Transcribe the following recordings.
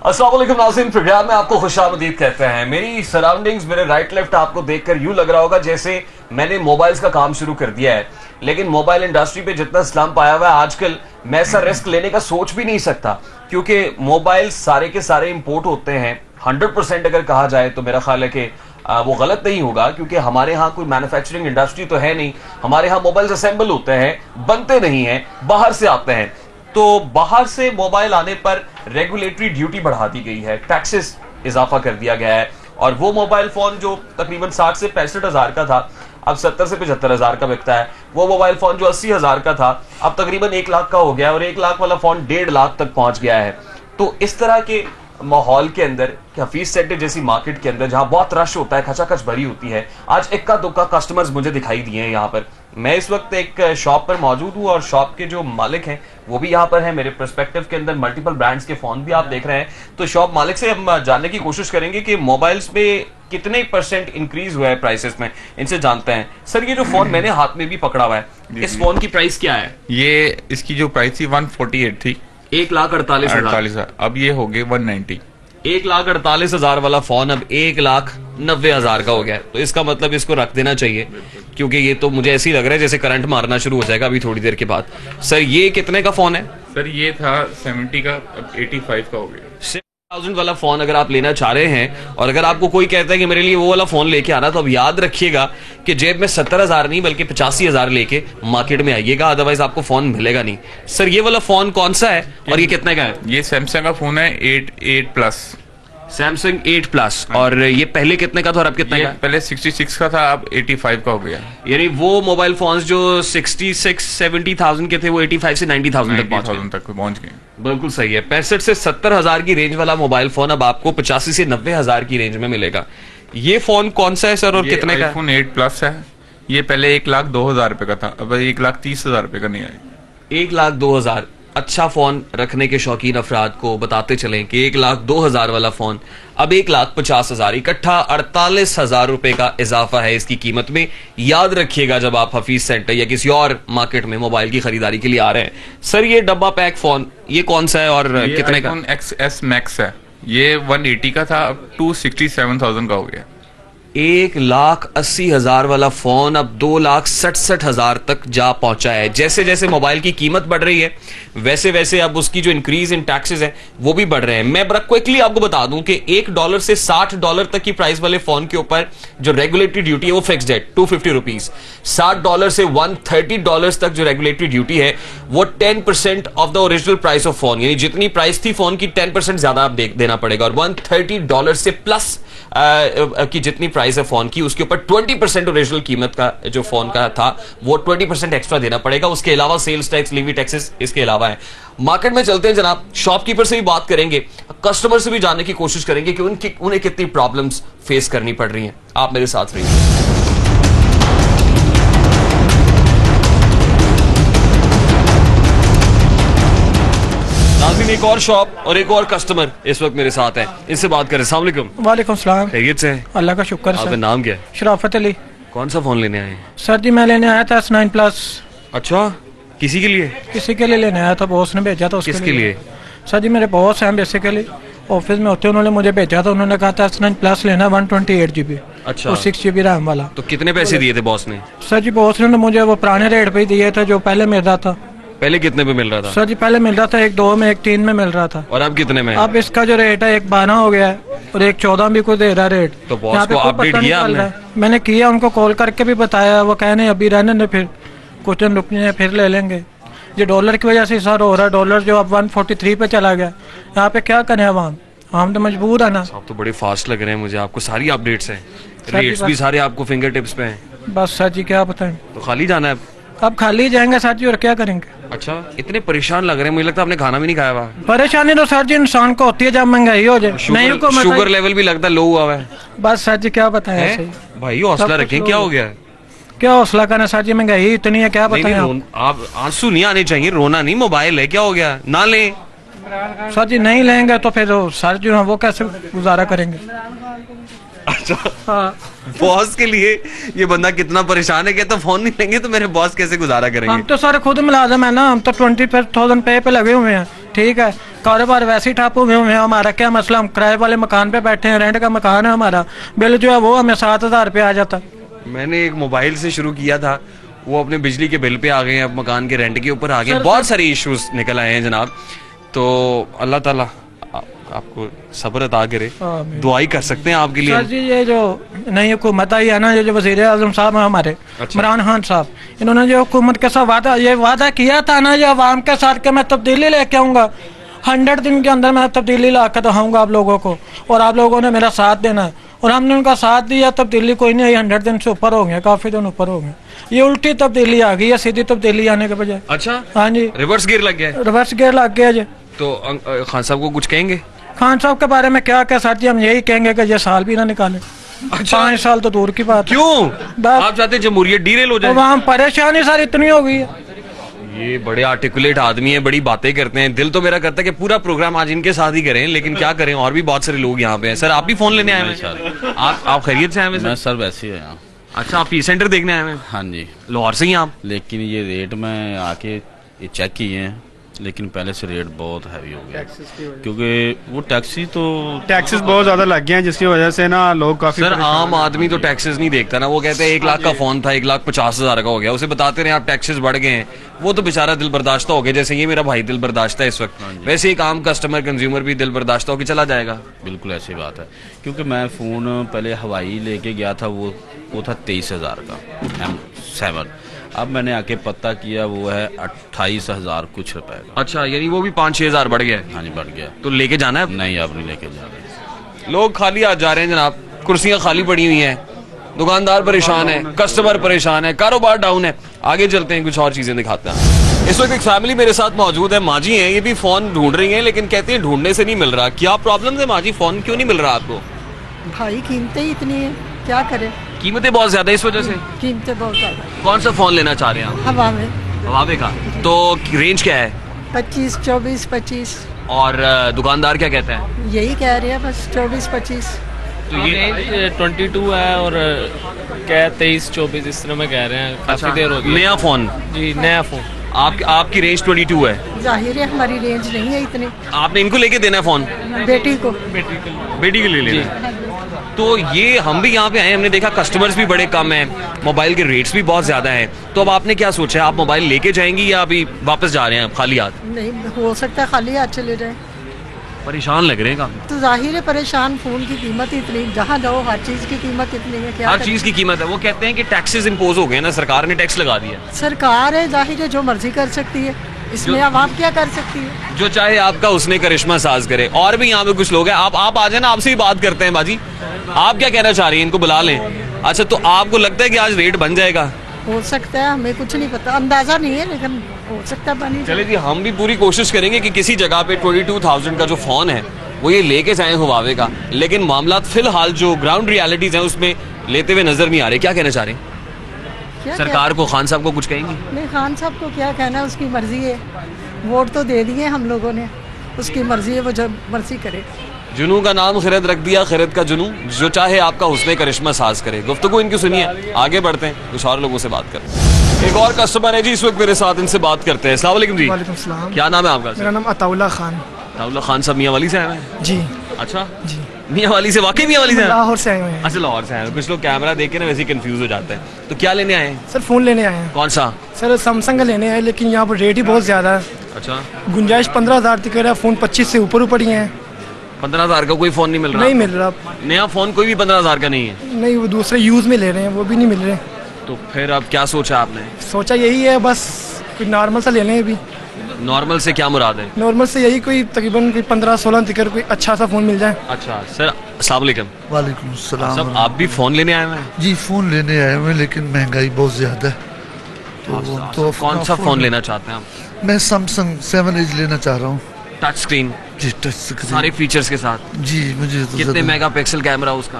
अस्सलाम वालेकुम नाज़रीन, प्रोग्राम में आपको खुशामदीद कहते हैं। मेरी सराउंडिंग्स, मेरे राइट लेफ्ट आपको देखकर यूं लग रहा होगा जैसे मैंने मोबाइल्स का काम शुरू कर दिया है, लेकिन मोबाइल इंडस्ट्री पे जितना स्लम्प आया हुआ है आजकल, मैं ऐसा रिस्क लेने का सोच भी नहीं सकता, क्योंकि मोबाइल सारे के सारे इंपोर्ट होते हैं। 100% अगर कहा जाए तो मेरा ख्याल है कि वो गलत नहीं होगा, क्योंकि हमारे यहाँ कोई मैन्युफैक्चरिंग इंडस्ट्री तो है नहीं। हमारे यहाँ मोबाइल असेंबल होते हैं, बनते नहीं हैं, बाहर से आते हैं। तो बाहर से मोबाइल आने पर रेगुलेटरी ड्यूटी बढ़ा दी गई है, टैक्सेस इजाफा कर दिया गया है, और वो मोबाइल फोन जो तकरीबन 60 से 65 हजार का था, अब 70 से 75 हजार का बिकता है। वो मोबाइल फोन जो 80 हजार का था, अब तकरीबन 1 लाख का हो गया, और 1 लाख वाला फोन 1.5 लाख तक पहुंच गया है। तो इस तरह के माहौल के अंदर, हफीज सेंटर जैसी मार्केट के अंदर जहां बहुत रश होता है, खचाखच भरी होती है, आज इक्का दुक्का कस्टमर्स मुझे दिखाई दिए हैं यहाँ पर। मैं इस वक्त एक शॉप पर मौजूद हूँ और शॉप के जो मालिक हैं वो भी यहाँ पर हैं। मेरे पर्सपेक्टिव के अंदर मल्टीपल ब्रांड्स के फोन भी आप देख रहे हैं। तो शॉप मालिक से हम जानने की कोशिश करेंगे कि मोबाइल्स पे कितने % इंक्रीज हुआ है प्राइसेस में, इनसे जानते हैं। सर, ये जो फोन मैंने हाथ में भी पकड़ा हुआ है, इस फोन की प्राइस क्या है? ये इसकी जो प्राइस थी 148 थी, 1,48,000। अब ये हो गए 190। 1,48,000 वाला फोन अब 1,90,000 का हो गया है। तो इसका मतलब इसको रख देना चाहिए, क्योंकि ये तो मुझे ऐसे ही लग रहा है जैसे करंट मारना शुरू हो जाएगा अभी थोड़ी देर के बाद। सर, ये कितने का फोन है? सर, ये था 70 का, अब 85 का हो गया। 6000 वाला फोन अगर आप लेना चाह रहे हैं, और अगर आपको कोई कहता है कि मेरे लिए वो वाला फोन लेके आना, तो अब याद रखिएगा कि जेब में 70,000 नहीं बल्कि 85,000 लेके मार्केट में आइएगा, अदरवाइज आपको फोन मिलेगा नहीं। सर, ये वाला फोन कौन सा है और ये कितने का है? ये सैमसंग का फोन है 8 प्लस। Samsung 8 plus. और ये पहले कितने का था और अब कितने का? पहले 66 का था, अब 85 का हो गया। यानी वो मोबाइल फोन्स जो 66-70,000 के थे, वो 85 से 90,000 तक पहुंच गए। बिल्कुल सही है। 65 से 70,000 की रेंज वाला मोबाइल फोन अब आपको 85 से 90,000 की रेंज में मिलेगा। ये फोन कौन सा है सर और कितने का? iPhone 8 प्लस है। ये पहले 1,02,000 रुपए का था, अब 1,30,000 रुपए का नहीं आया। 1,02,000। अच्छा फोन रखने के शौकीन अफराद को बताते चलें कि 1,02,000 वाला फोन अब 1,50,000, इकट्ठा 48,000 रुपए का इजाफा है इसकी कीमत में। याद रखिएगा जब आप हफीज सेंटर या किसी और मार्केट में मोबाइल की खरीदारी के लिए आ रहे हैं। सर, ये डब्बा पैक फोन ये कौन सा है और कितने का? XS Max है। ये 180 का था, अब 267,000 का हो गया। 1,80,000 वाला फोन अब 2,67,000 तक जा पहुंचा है। जैसे जैसे मोबाइल की कीमत बढ़ रही है, वैसे वैसे अब उसकी जो इंक्रीज इन टैक्सेस है वो भी बढ़ रहे हैं। मैं बड़ा क्विकली आपको बता दूं कि $1 से $60 तक की प्राइस वाले फोन के ऊपर जो रेगुलेटरी ड्यूटी है वो फिक्स्ड है, 250 रुपीज। $60 से $130 तक जो रेगुलेटरी ड्यूटी है वो 10% of the original price of phone, यानी जितनी प्राइस थी फोन की 10% ज्यादा आप देना पड़ेगा। और $130 से प्लस की जितनी प्राइस है फोन की, उसके ऊपर 20% ओरिजिनल कीमत का जो फोन का था वो 20% एक्स्ट्रा देना पड़ेगा। उसके अलावा सेल्स टैक्स, लीवी टैक्सेस इसके अलावा है। मार्केट में चलते हैं जनाब, शॉपकीपर से भी बात करेंगे, कस्टमर से भी जानने की कोशिश करेंगे कि उन्हें कितनी प्रॉब्लम्स फेस करनी पड़ रही हैं। आप मेरे साथ रहिए। एक और शॉप और एक और कस्टमर इस वक्त मेरे साथ है, इनसे बात करें। अस्सलाम वालेकुम। वालेकुम सलाम। खैरियत से? अल्लाह का शुक्र। आपका नाम क्या है? शराफत अली। कौन सा फोन लेने आए हैं? सर जी, मैं लेने आया था S9 प्लस। अच्छा, किसी के लिए? किसी के लिए लेने आया था, बॉस ने भेजा था। किसके लिए? सर जी, मेरे बॉस हैं बेसिकली, ऑफिस में होते, उन्होंने मुझे भेजा था। उन्होंने कहा था S9 प्लस लेना, 128 GB। अच्छा, और 6 GB रैम वाला। तो कितने पैसे दिए थे बॉस ने? सर जी, बॉस ने मुझे वो पुराने रेट पे ही दिए थे जो पहले मिल रहा था। पहले कितने पे मिल रहा था? सर जी, पहले मिल रहा था 1,2 में, 1,3 में मिल रहा था। और अब कितने में? अब इसका जो रेट है 1,12 हो गया है, और 1,14 भी कोई दे रहा रेट। तो बॉस को अपडेट किया आपने? मैंने किया, उनको कॉल करके भी बताया, वो कह रहे अभी रहने दे, फिर कुछ दिन रुकने फिर ले लेंगे। ये डॉलर की वजह से सर हो रहा है, डॉलर जो अब 143 पे चला गया। यहाँ पे क्या करें अब हम तो मजबूर है ना। आप तो बड़े फास्ट लग रहे हैं मुझे, आपको सारी अपडेट्स हैं, रेट्स भी सारे आपको फिंगर टिप्स पे हैं। बस सर जी, क्या बताएं। तो खाली जाना है अब खाली जाएंगे सर जी, और क्या करेंगे। अच्छा, इतने परेशान लग रहे हैं, मुझे लगता है आपने खाना भी नहीं खाया हुआ। परेशानी तो सर जी इंसान को होती है जब महंगाई हो जाए। शुगर लेवल भी लगता है लो हुआ है। बस सर जी, क्या बताएं। भाई हौसला रखें, क्या हो गया? क्या हौसला करना सर जी, महंगाई इतनी है, क्या बताएं। आप आंसू नहीं आने चाहिए, रोना नहीं, मोबाइल है, क्या हो गया? ना ले सर जी, नहीं लेंगे तो फिर सर जी वो कैसे गुजारा करेंगे। अच्छा, हाँ। बॉस के लिए ये बंदा कितना परेशान है, कहता फोन नहीं लेंगे तो मेरे बॉस कैसे गुजारा करेंगे। हम तो सारे खुद मुलाजिम है ना, हम तो 20,000 पे लगे हुए हैं, ठीक है। कारोबार वैसे ही ठप हुए हैं। हमारा क्या मसला, हम किराए वाले मकान पे बैठे हैं, रेंट का मकान है हमारा, बिल जो है वो हमें 7,000 रुपये आ जाता। मैंने एक मोबाइल से शुरू किया था, वो अपने बिजली के बिल पे आ गए हैं, अब मकान के रेंट के ऊपर आ गए, बहुत सारे इश्यूज निकल आए हैं जनाब। तो अल्लाह ताला आपको सब्र अता करे, दुआ ही कर सकते हैं आपके लिए। सर जी ये जो नई हुकूमत आई है ना, ये जो वज़ीर आज़म साहब हैं हमारे, इमरान खान साहब, इन्होंने जो हुकूमत के साथ वादा किया था ना, जो आवाम के साथ के मैं तब्दीली लेके आऊँगा, 100 दिन के अंदर मैं तब्दीली ला कर दिखाऊँगा आप लोगों को, और आप लोगों ने मेरा साथ देना है। और हमने उनका साथ दिया, तब्दीली कोई नहीं आई, 100 दिन से ऊपर हो गए, काफ़ी दिन ऊपर हो गए। ये उल्टी तब्दीली आ गई है, सीधी तब्दीली आने के बजाय। अच्छा, हाँ जी, रिवर्स गियर लग गया। रिवर्स गियर लग गया जी। तो खान साहब को कुछ कहेंगे? खान साहब के बारे में क्या कह सर जी, हम यही कहेंगे कि ये साल भी ना निकाले। अच्छा, 5 साल तो दूर की बात है। क्यों आप चाहते हैं जमहूरियत डीरेल हो जाए? वहाँ परेशानी सर इतनी हो गई है। ये बड़े आर्टिकुलेट आदमी है, बड़ी बातें करते हैं, दिल तो मेरा करता है कि पूरा प्रोग्राम आज इनके साथ ही करें, लेकिन क्या करें, और भी बहुत सारे लोग यहाँ पे हैं। सर आप भी फोन लेने आए हैं सर? आप खैरियत से आए हैं? मैं सर वैसे ही आया। अच्छा, आप पीस सेंटर देखने आए हैं? हाँ जी, लाहौर से ही आप? लेकिन ये रेट में आके ये चेक किए हैं, लेकिन पहले से रेट बहुत हैवी हो गया, क्योंकि वो टैक्सेस बहुत ज्यादा लग गए हैं, जिसकी वजह से ना लोग काफी। सर आम आदमी तो टैक्सेस नहीं देखता ना, वो कहते हैं 1 लाख का फोन था 1,50,000 का हो गया, उसे बताते रहे आप टैक्सेस बढ़ गए हैं, वो तो बेचारा दिल बर्दाश्त हो गया, जैसे ये मेरा भाई दिल बर्दाश्त है इस वक्त, वैसे एक आम कस्टमर कंज्यूमर भी दिल बर्दाश्त होकर चला जाएगा। बिल्कुल ऐसी बात है, क्योंकि मैं फ़ोन पहले हवाई लेके गया था, वो था 23,000 का M7। अब मैंने आके पता किया वो है 28,000 कुछ रुपए का। अच्छा, यानी वो भी 5-6 हजार बढ़ गया? हाँ जी, बढ़ गया। तो लेके जाना है? नहीं, अब नहीं लेके जा रहे। लोग खाली आ जा रहे हैं जनाब, कुर्सियां खाली पड़ी हुई हैं, दुकानदार परेशान है, कस्टमर परेशान है, कारोबार डाउन है। आगे चलते हैं, कुछ और चीजें दिखाते हैं। इस वक्त एक फैमिली मेरे साथ मौजूद है, माँ जी हैं, ये भी फोन ढूंढ रही हैं, लेकिन कहती हैं ढूंढने से नहीं मिल रहा। क्या प्रॉब्लम है माँ जी, फोन क्यों नहीं मिल रहा आपको? भाई कीमतें ही इतनी है, क्या करें, कीमतें बहुत ज्यादा है इस वजह से? कीमतें बहुत ज्यादा। कौन सा फोन लेना चाह रहे हैं आप? हवा में। हवावे का? तो रेंज क्या है? 25, 24, 25। और दुकानदार क्या कहता है? यही कह रहे हैं बस 24, 25। तो ये 22 है और क्या 23, 24 इस तरह में कह रहे हैं, काफी देर हो गई। नया फोन? जी, नया फोन। आपकी रेंज 22 है? जाहिर है हमारी रेंज नहीं है इतनी। आपने इनको लेके देना है फोन? बेटी को। बेटी के लिए लेना? तो ये हम भी यहाँ पे आए, हमने देखा कस्टमर्स भी बड़े कम हैं, मोबाइल के रेट्स भी बहुत ज्यादा हैं, तो अब आपने क्या सोचा है, आप मोबाइल लेके जाएंगी या अभी वापस जा रहे हैं खाली हाथ? नहीं हो सकता है खाली हाथ चले जाए। परेशान लग रहे हैं काफी? तो जाहिर है परेशान, फोन की कीमत इतनी, जहाँ जाओ हर चीज की कीमत इतनी है, क्या हर चीज की कीमत है। वो कहते हैं कि टैक्सेस इम्पोज हो गए ना, सरकार ने टैक्स लगा दिया। सरकार है, जाहिर है जो मर्जी कर सकती है, इसमें अब आप क्या कर सकती है? जो चाहे आपका उसने करिश्मा साज करे। और भी यहाँ पे कुछ लोग हैं, आप आ जाए ना, आपसे ही बात करते हैं। बाजी आप क्या कहना चाह रही हैं, इनको बुला लें? अच्छा, तो आपको लगता है कि आज रेट बन जाएगा? हो सकता है, हमें कुछ नहीं पता, अंदाजा नहीं है, लेकिन हो सकता है बनी। चलिए जी, हम भी पूरी कोशिश करेंगे कि किसी जगह पे 22,000 का जो फोन है वो ये लेके जाए हुवावे का, लेकिन मामला फिलहाल जो ग्राउंड रियलिटीज हैं उसमें लेते हुए नजर नहीं आ रहे। क्या कहना चाह रहे हैं? सरकार को, खान साहब को कुछ कहेंगी? नहीं, खान साहब को क्या कहना, उसकी मर्जी है, वोट तो दे दिए हम लोगों ने, उसकी मर्जी है, वो जब मर्जी करे। जुनू का नाम खिरत रख दिया, खिरत का जुनू, जो चाहे आपका हुस्ने करिश्मा साज करे। गुफ्तगू इनकी सुनिए, आगे बढ़ते हैं, कुछ और लोगों से बात करते हैं। एक और कस्टमर है जी इस वक्त मेरे साथ, इनसे बात करते हैं। अस्सलाम वालेकुम जी। वालेकुम सलाम। क्या नाम है आपका? मेरा नाम अताउल्ला खान। अताउल्ला खान साहब मियाँ वाली से आए हैं? जी। अच्छा जी, मियाँ वाली से? वाकई मियाँ वाली से? लाहौर से आए हुए हैं। अच्छा, लाहौर से आए हैं। कुछ लोग कैमरा देख के ना वैसे ही कंफ्यूज हो जाते हैं। तो क्या लेने आए हैं? सर फोन लेने आए हैं। कौन सा? सर सैमसंग का लेने आए, लेकिन यहाँ पर रेट ही बहुत ज्यादा है। अच्छा, गुंजाइश 15,000 तक है, फोन 25 से ऊपर ही है। 15,000 का कोई फोन नहीं मिल रहा? नहीं मिल रहा, नया फोन कोई भी 15,000 का नहीं है? नहीं, वो दूसरे यूज में ले रहे हैं, वो भी नहीं मिल रहे। तो फिर अब क्या सोचा आपने? सोचा यही है बस कोई नॉर्मल सा ले लें। अभी नॉर्मल से क्या मुराद है? नॉर्मल से यही कोई तकरीबन कोई 15-16 तक कोई अच्छा सा फोन मिल जाए। अच्छा सर, अस्सलाम वालेकुम। वालेकुम सलाम। सब आप भी फोन लेने आए हैं? जी, फोन लेने आए हुए हैं, लेकिन महंगाई बहुत ज्यादा है, तो कौन सा फोन लेना चाहते हैं आप? मैं सैमसंग 7 एज लेना चाह रहा हूँ। Touch screen? जी, टच स्क्रीन, सारे फीचर्स के साथ? जी। मुझे तो कितने मेगापिक्सल कैमरा उसका?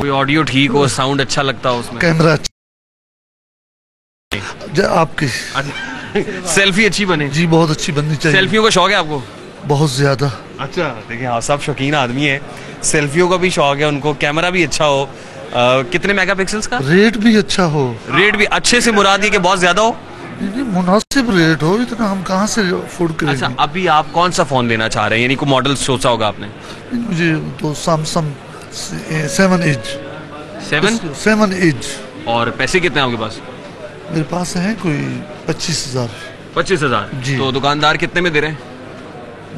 कोई ऑडियो ठीक हो, साउंड अच्छा लगता हो उसमें? कैमरा आपकी सेल्फी अच्छी बने? जी, बहुत अच्छी बननी चाहिए। सेल्फियों का शौक है आपको? बहुत ज्यादा। अच्छा, देखिए हाँ, सब शौकीन आदमी है, सेल्फियों का भी शौक है उनको, कैमरा भी अच्छा हो। कितने मेगापिक्सल्स का? रेट भी अच्छा हो। रेट भी अच्छे से मुराद ये कि बहुत ज्यादा हो? नहीं, मुनासिब रेट हो, इतना हम कहाँ से अफोर्ड करेंगे। अच्छा, अभी आप कौन सा फोन लेना चाह रहे हैं, यानी कोई मॉडल सोचा होगा आपने? मुझे तो सैमसंग 7 एज। 7 एज। और पैसे कितने हैं आपके पास? मेरे पास है कोई 25,000। 25,000 जी। तो दुकानदार कितने में दे रहे हैं?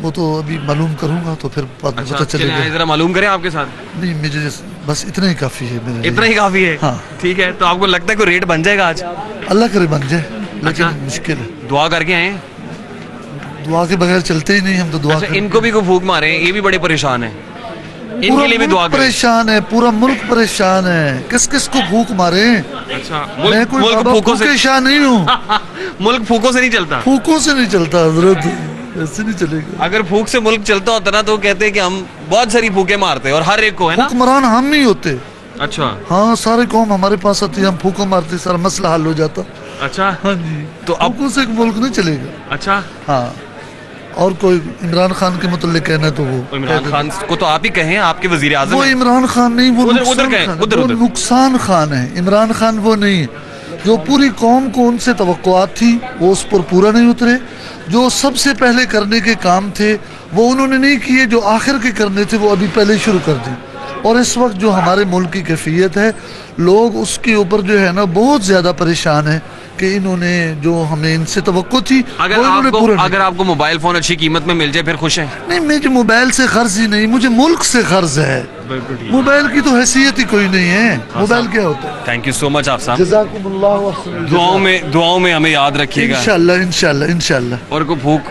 वो तो अभी मालूम करूंगा तो फिर बाद में अच्छा, पता चलिए चलेगा। जरा मालूम करें आपके साथ। नहीं, मुझे बस इतना ही काफी है मेरे लिए। इतना ही काफी है? हाँ। ठीक है, तो आपको लगता है कोई रेट बन जाएगा आज? अल्लाह करे बन जाए, लेकिन अच्छा। मुश्किल है। दुआ करके आए हैं? दुआ के बगैर चलते ही नहीं, हम तो दुआ अच्छा, करते इनको भी कोई फूक मारे हैं, ये भी बड़े परेशान है, इनके लिए भी दुआ करें। परेशान है, पूरा मुल्क परेशान है। किस किस को भूख मारे? अच्छा, मैं कोई मुल्क बाबा फूकों से शाह नहीं हूँ। मुल्क फूकों से नहीं चलता। फूकों से नहीं चलता हजरत, ऐसे नहीं चलेगा। अगर फूक से मुल्क चलता होता ना तो कहते हैं कि हम बहुत सारी फूके मारते हैं और हर एक को, है ना? हुक्मरान हम ही होते। अच्छा। हाँ, सारे कौम हमारे पास आती है, हम फूको मारते, सारा मसला हल हो जाता। अच्छा। हाँ जी। तो अब फूकों से एक मुल्क नहीं चलेगा। अच्छा, हाँ। और कोई इमरान खान के मुतल्लिक कहना तो वो इमरान खान को तो आप ही कहें, आपके वजीर आजम वो हैं। इमरान खान नहीं, वो उधर नुकसान कहें, खान है। उधर वो उधर। नुकसान खान है, इमरान खान वो नहीं है। जो पूरी कौम को उनसे तवक्कुआत थी वो उस पर पूरा नहीं उतरे। जो सबसे पहले करने के काम थे वो उन्होंने नहीं किए, जो आखिर के करने थे वो अभी पहले शुरू कर दी। और इस वक्त जो हमारे मुल्क की कैफियत है, लोग उसके ऊपर जो है ना बहुत ज़्यादा परेशान है कि इन्होंने जो हमें इनसे तवक्को थी अगर वो इन्होंने आपको पूरा नहीं। अगर आपको मोबाइल फोन अच्छी कीमत में मिल जाए फिर खुश हैं? नहीं, मुझे मोबाइल से कर्ज ही नहीं, मुझे मुल्क से कर्ज है। मोबाइल की तो हैसियत ही कोई नहीं है। मोबाइल क्या होता है? थैंक यू सो मच आप साहब। जज़ाकुमुल्लाह व दुआओं में हमें याद रखिएगा इंशाल्लाह इंशाल्लाह इंशाल्लाह। और को भूख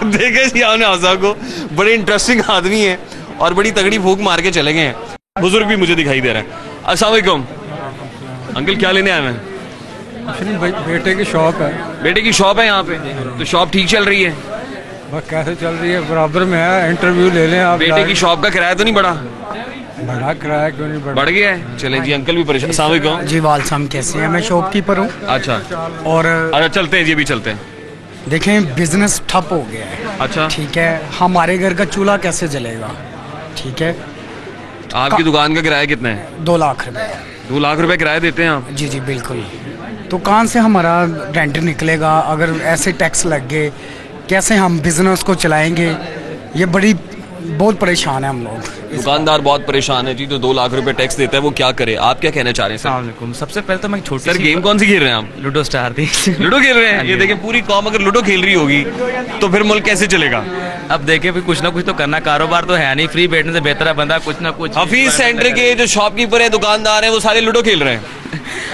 देखे जी आपने आज़ा को, बड़े इंटरेस्टिंग आदमी है और बड़ी तगड़ी भूख मार के चले गए हैं। बुजुर्ग भी मुझे दिखाई दे रहा है। अस्सलाम वालेकुम अंकल, क्या लेने आए हैं? बेटे की शॉप है। बेटे की शॉप है यहाँ पे, तो शॉप ठीक चल रही है? बस कैसे चल रही है, बराबर में है। इंटरव्यू ले लें आप। बेटे की शॉप का किराया तो नहीं बढ़ा? बढ़ा किराया क्यों नहीं बढ़ा? बढ़ गया है। चलें जी, अंकल भी परेशान। अस्सलाम वालेकुम जी वालसम, कैसे हैं? मैं शॉपकीपर हूँ। अच्छा, और अच्छा चलते हैं जी, अभी चलते हैं। देखें, बिजनेस ठप हो गया है। अच्छा, ठीक है, हमारे घर का चूल्हा कैसे जलेगा? ठीक है, आपकी दुकान का किराया कितना है? 2 लाख रुपए। 2 लाख रुपए किराया देते हैं आप? जी जी बिल्कुल। तो कहाँ से हमारा रेंट निकलेगा? अगर ऐसे टैक्स लग गए, कैसे हम बिजनेस को चलाएंगे? ये बहुत परेशान है हम लोग। दुकानदार बहुत परेशान है जी, तो 2 लाख रुपए टैक्स देता है, वो क्या करे? आप क्या कहना चाह रहे हैं सर? अस्सलाम। सबसे पहले तो मैं छोटी सर गेम कौन सी खेल रहे हैं आप? लूडो स्टार थी। लूडो खेल रहे हैं? ये देखिए, पूरी कौम अगर लूडो खेल रही होगी तो फिर मुल्क कैसे चलेगा? अब देखिए, भी कुछ ना कुछ तो करना, कारोबार तो है नहीं, फ्री बैठने से बेहतर है बंदा कुछ ना कुछ। हफीज सेंटर के जो शॉपकीपर है, दुकानदार है, वो सारे लूडो खेल रहे हैं।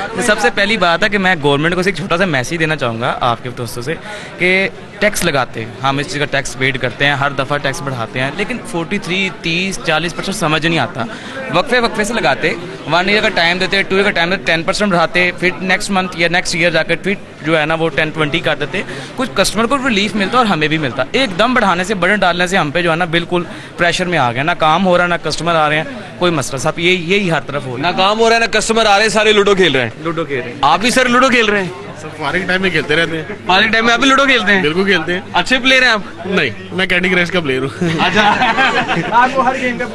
तो सबसे पहली बात है कि मैं गवर्नमेंट को एक छोटा सा मैसेज देना चाहूँगा आपके दोस्तों से कि टैक्स लगाते हैं, हम इस चीज़ का टैक्स पेड करते हैं, हर दफ़ा टैक्स बढ़ाते हैं, लेकिन 43, 30, 40% समझ नहीं आता। वक्फे से लगाते, 1 ईयर का टाइम देते, 2 ईयर का टाइम देते, 10% बढ़ाते, फिर नेक्स्ट मंथ या नेक्स्ट ईयर जाकर फिर जो है ना वो 10-20 कर देते। कुछ कस्टमर को रिलीफ मिलता और हमें भी मिलता। एकदम बढ़ाने से, बटन डालने से हम पे जो है ना बिल्कुल प्रेशर में आ गया, ना काम हो रहा ना कस्टमर आ रहे हैं, कोई मसला। साहब यही हर तरफ हो रहा है, ना काम हो रहा है ना कस्टमर आ रहे हैं, सारे लूडो खेल रहे हैं। लूडो खेल रहे हैं। आप भी सर लूडो खेल रहे हैं? सर फारिग टाइम में खेलते रहते हैं। फारिग टाइम में आप भी लूडो खेलते हैं? बिल्कुल खेलते हैं। अच्छे प्लेयर हैं आप? नहीं, मैं कैंडी क्रश का प्लेयर हूँ। अच्छा।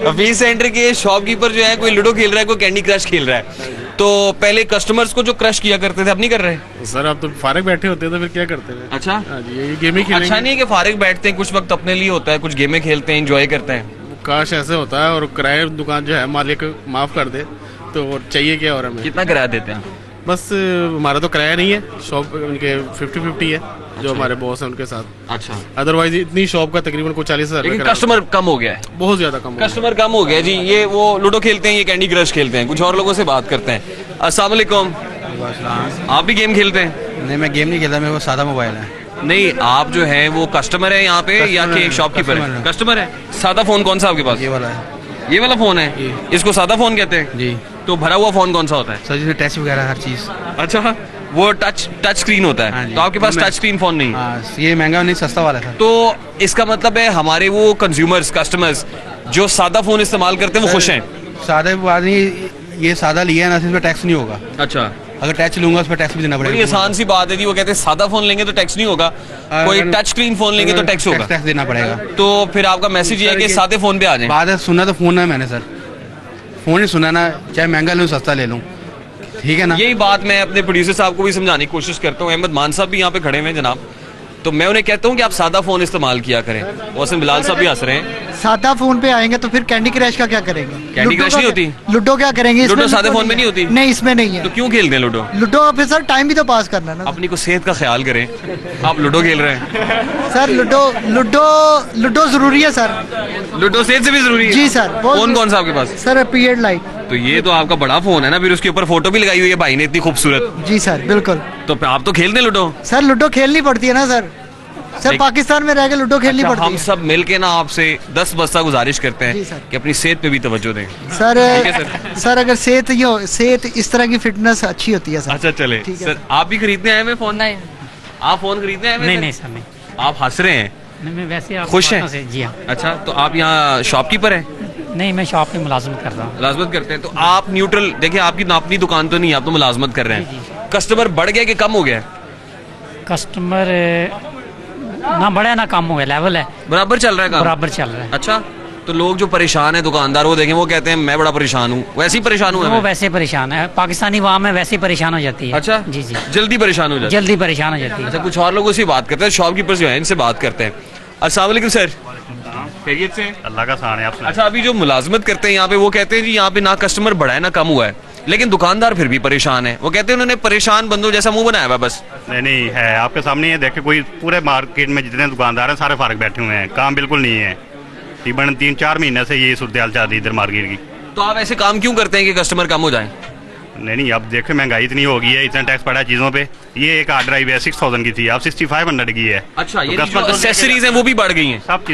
हफीज सेंटर के शॉपकीपर जो है, कोई लूडो खेल रहा है, कोई कैंडी क्रश खेल रहा है। तो पहले कस्टमर्स को जो क्रश किया करते थे, अब नहीं कर रहे? सर आप तो फारिग बैठे होते हैं तो फिर क्या करते हैं? अच्छा, हाँ जी, ये गेम ही खेलेंगे। अच्छा नहीं है कि फारिग बैठते हैं, कुछ वक्त अपने लिए होता है, कुछ गेमें खेलते हैं, एंजॉय करते हैं। काश ऐसे होता है, और किराए दुकान जो है मालिक माफ कर दे तो चाहिए क्या? और हमें कितना किराया देते हैं? बस हमारा तो किराया नहीं है, शॉप उनके 50-50 है जो हमारे बॉस हैं उनके साथ। अच्छा, अदरवाइज इतनी शॉप का तकरीबन को 40,000। लेकिन कस्टमर कम हो गया है, बहुत ज्यादा कम। कस्टमर कम हो गया जी। ये वो लूडो खेलते हैं, ये कैंडी क्रश खेलते हैं। कुछ और लोगों से बात करते हैं। अस्सलाम वालेकुम, आप भी गेम खेलते हैं? नहीं, मैं गेम नहीं खेलता, मेरे को सादा मोबाइल है। नहीं, आप जो है वो कस्टमर है यहाँ पे या कि शॉपकीपर है? कस्टमर है। सादा फोन कौन सा आपके पास? ये वाला है। ये वाला फोन है, इसको सादा फोन कहते हैं जी। तो भरा हुआ फोन कौन सा होता है? सर जिसमें टच वगैरह हर चीज। अच्छा, वो टच स्क्रीन होता है। तो आपके पास टच स्क्रीन फोन नहीं? ये महंगा नहीं, सस्ता वाला था। तो इसका मतलब है हमारे वो कंज्यूमर्स, कस्टमर्स जो सादा फोन इस्तेमाल करते हैं वो खुश हैं? सादा बात नहीं, ये सादा लिया है ना, इसमें टैक्स नहीं होगा। अच्छा, अगर टच लूंगा उस पर टैक्स भी देना पड़ेगा। बड़ी आसान सी बात है जी। वो कहते हैं सादा फोन लेंगे तो टैक्स नहीं होगा, कोई टच स्क्रीन फोन लेंगे तो टैक्स होगा, टैक्स देना पड़ेगा। तो फिर आपका मैसेज ये है कि सादे फोन पे आ जाएं। बात है, सुना तो फोन है मैंने सर, फोन ही सुना ना, चाहे महंगा लूँ सस्ता ले लूँ। ठीक है ना। यही बात मैं अपने प्रोड्यूसर साहब को भी समझाने की कोशिश करता हूँ। अहमद मान साहब भी यहाँ पे खड़े हुए हैं जनाब, तो मैं उन्हें कहता हूँ कि आप सादा फोन इस्तेमाल किया करें। मोहसिन बिलाल साहब भी हंस रहे हैं। सादा फोन पे आएंगे तो फिर कैंडी क्रैश का क्या करेंगे? कैंडी क्रैश नहीं होती? लूडो क्या करेंगे? लूडो सादे फोन में नहीं होती? नहीं, इसमें नहीं है। तो क्यों खेलते हैं लूडो? लूडो फिर सर टाइम भी तो पास करना है ना। अपनी को सेहत का ख्याल करें, आप लूडो खेल रहे हैं। सर लूडो जरूरी है सर। लूडो सेहत से भी जरूरी है जी सर। फोन कौन सा आपके पास? Sir period light. तो ये तो आपका बड़ा फोन है ना, फिर उसके ऊपर फोटो भी लगाई हुई है भाई ने इतनी खूबसूरत। जी सर बिल्कुल। तो आप तो खेलते लूडो? सर लूडो खेलनी पड़ती है ना सर। सर पाकिस्तान में रह के लूडो खेलनी पड़ती है। हम सब मिलके ना आपसे 10 बस्ता गुजारिश करते हैं कि अपनी सेहत पे भी तवज्जो दें सर अगर सेहत इस तरह की फिटनेस अच्छी होती है सर। अच्छा चले सर, आप भी खरीदने आए हैं फोन? नहीं, आप फोन खरीदने आए हैं? नहीं सर नहीं। आप हंस रहे हैं? मैं वैसे खुश हैं? जी हाँ। अच्छा, तो आप यहाँ शॉपकीपर हैं? नहीं, मैं शॉप में मुलाजमत करता हूँ। मुलाजमत करते हैं, तो आप न्यूट्रल देखिए, आपकी अपनी दुकान तो नहीं है, आप तो मुलाजमत कर रहे हैं। कस्टमर बढ़ गया कि कम हो गया? कस्टमर ना बढ़ा ना कम हो गया, लेवल है, बराबर चल रहा है काम? बराबर चल रहा है। अच्छा, तो लोग जो परेशान है दुकानदार, वो देखें वो कहते हैं मैं बड़ा परेशान हूँ, वैसे ही परेशान हूँ? वो वैसे परेशान है, पाकिस्तानी वाम है वैसे ही परेशान हो जाती है। अच्छा जी जी, जल्दी परेशान हो जाती है? जल्दी परेशान हो जाती है। अच्छा, कुछ और लोगों से बात करते हैं, शॉपकीपर जो है इनसे बात करते हैं। अस्सलाम वालेकुम सर, खैरियत से? अल्लाह का शान है। अच्छा, अभी जो मुलाजमत करते हैं यहाँ पे, वो कहते हैं जी यहाँ पे ना कस्टमर बढ़ा है ना कम हुआ है, लेकिन दुकानदार फिर भी परेशान है। वो कहते हैं उन्होंने परेशान बंदों जैसा मुंह बनाया हुआ बस। नहीं है, आपके सामने ये देखे, कोई पूरे मार्केट में जितने दुकानदार हैं सारे फारग बैठे हुए हैं, काम बिल्कुल नहीं है। तकरीबन 3-4 महीने से ये सूरत हाल चल रही है इधर मार्केट की। तो आप ऐसे काम क्यों करते हैं कि कस्टमर कम हो जाए? नहीं, अब देखे महंगाई इतनी हो गई है, इतना टैक्स पड़ा है चीज़ों पे। ये एक हार्ड ड्राइव है 6000 की थी, अब 6500 की है। अच्छा, ये जो एक्सेसरीज हैं वो भी बढ़ गई हैं? सब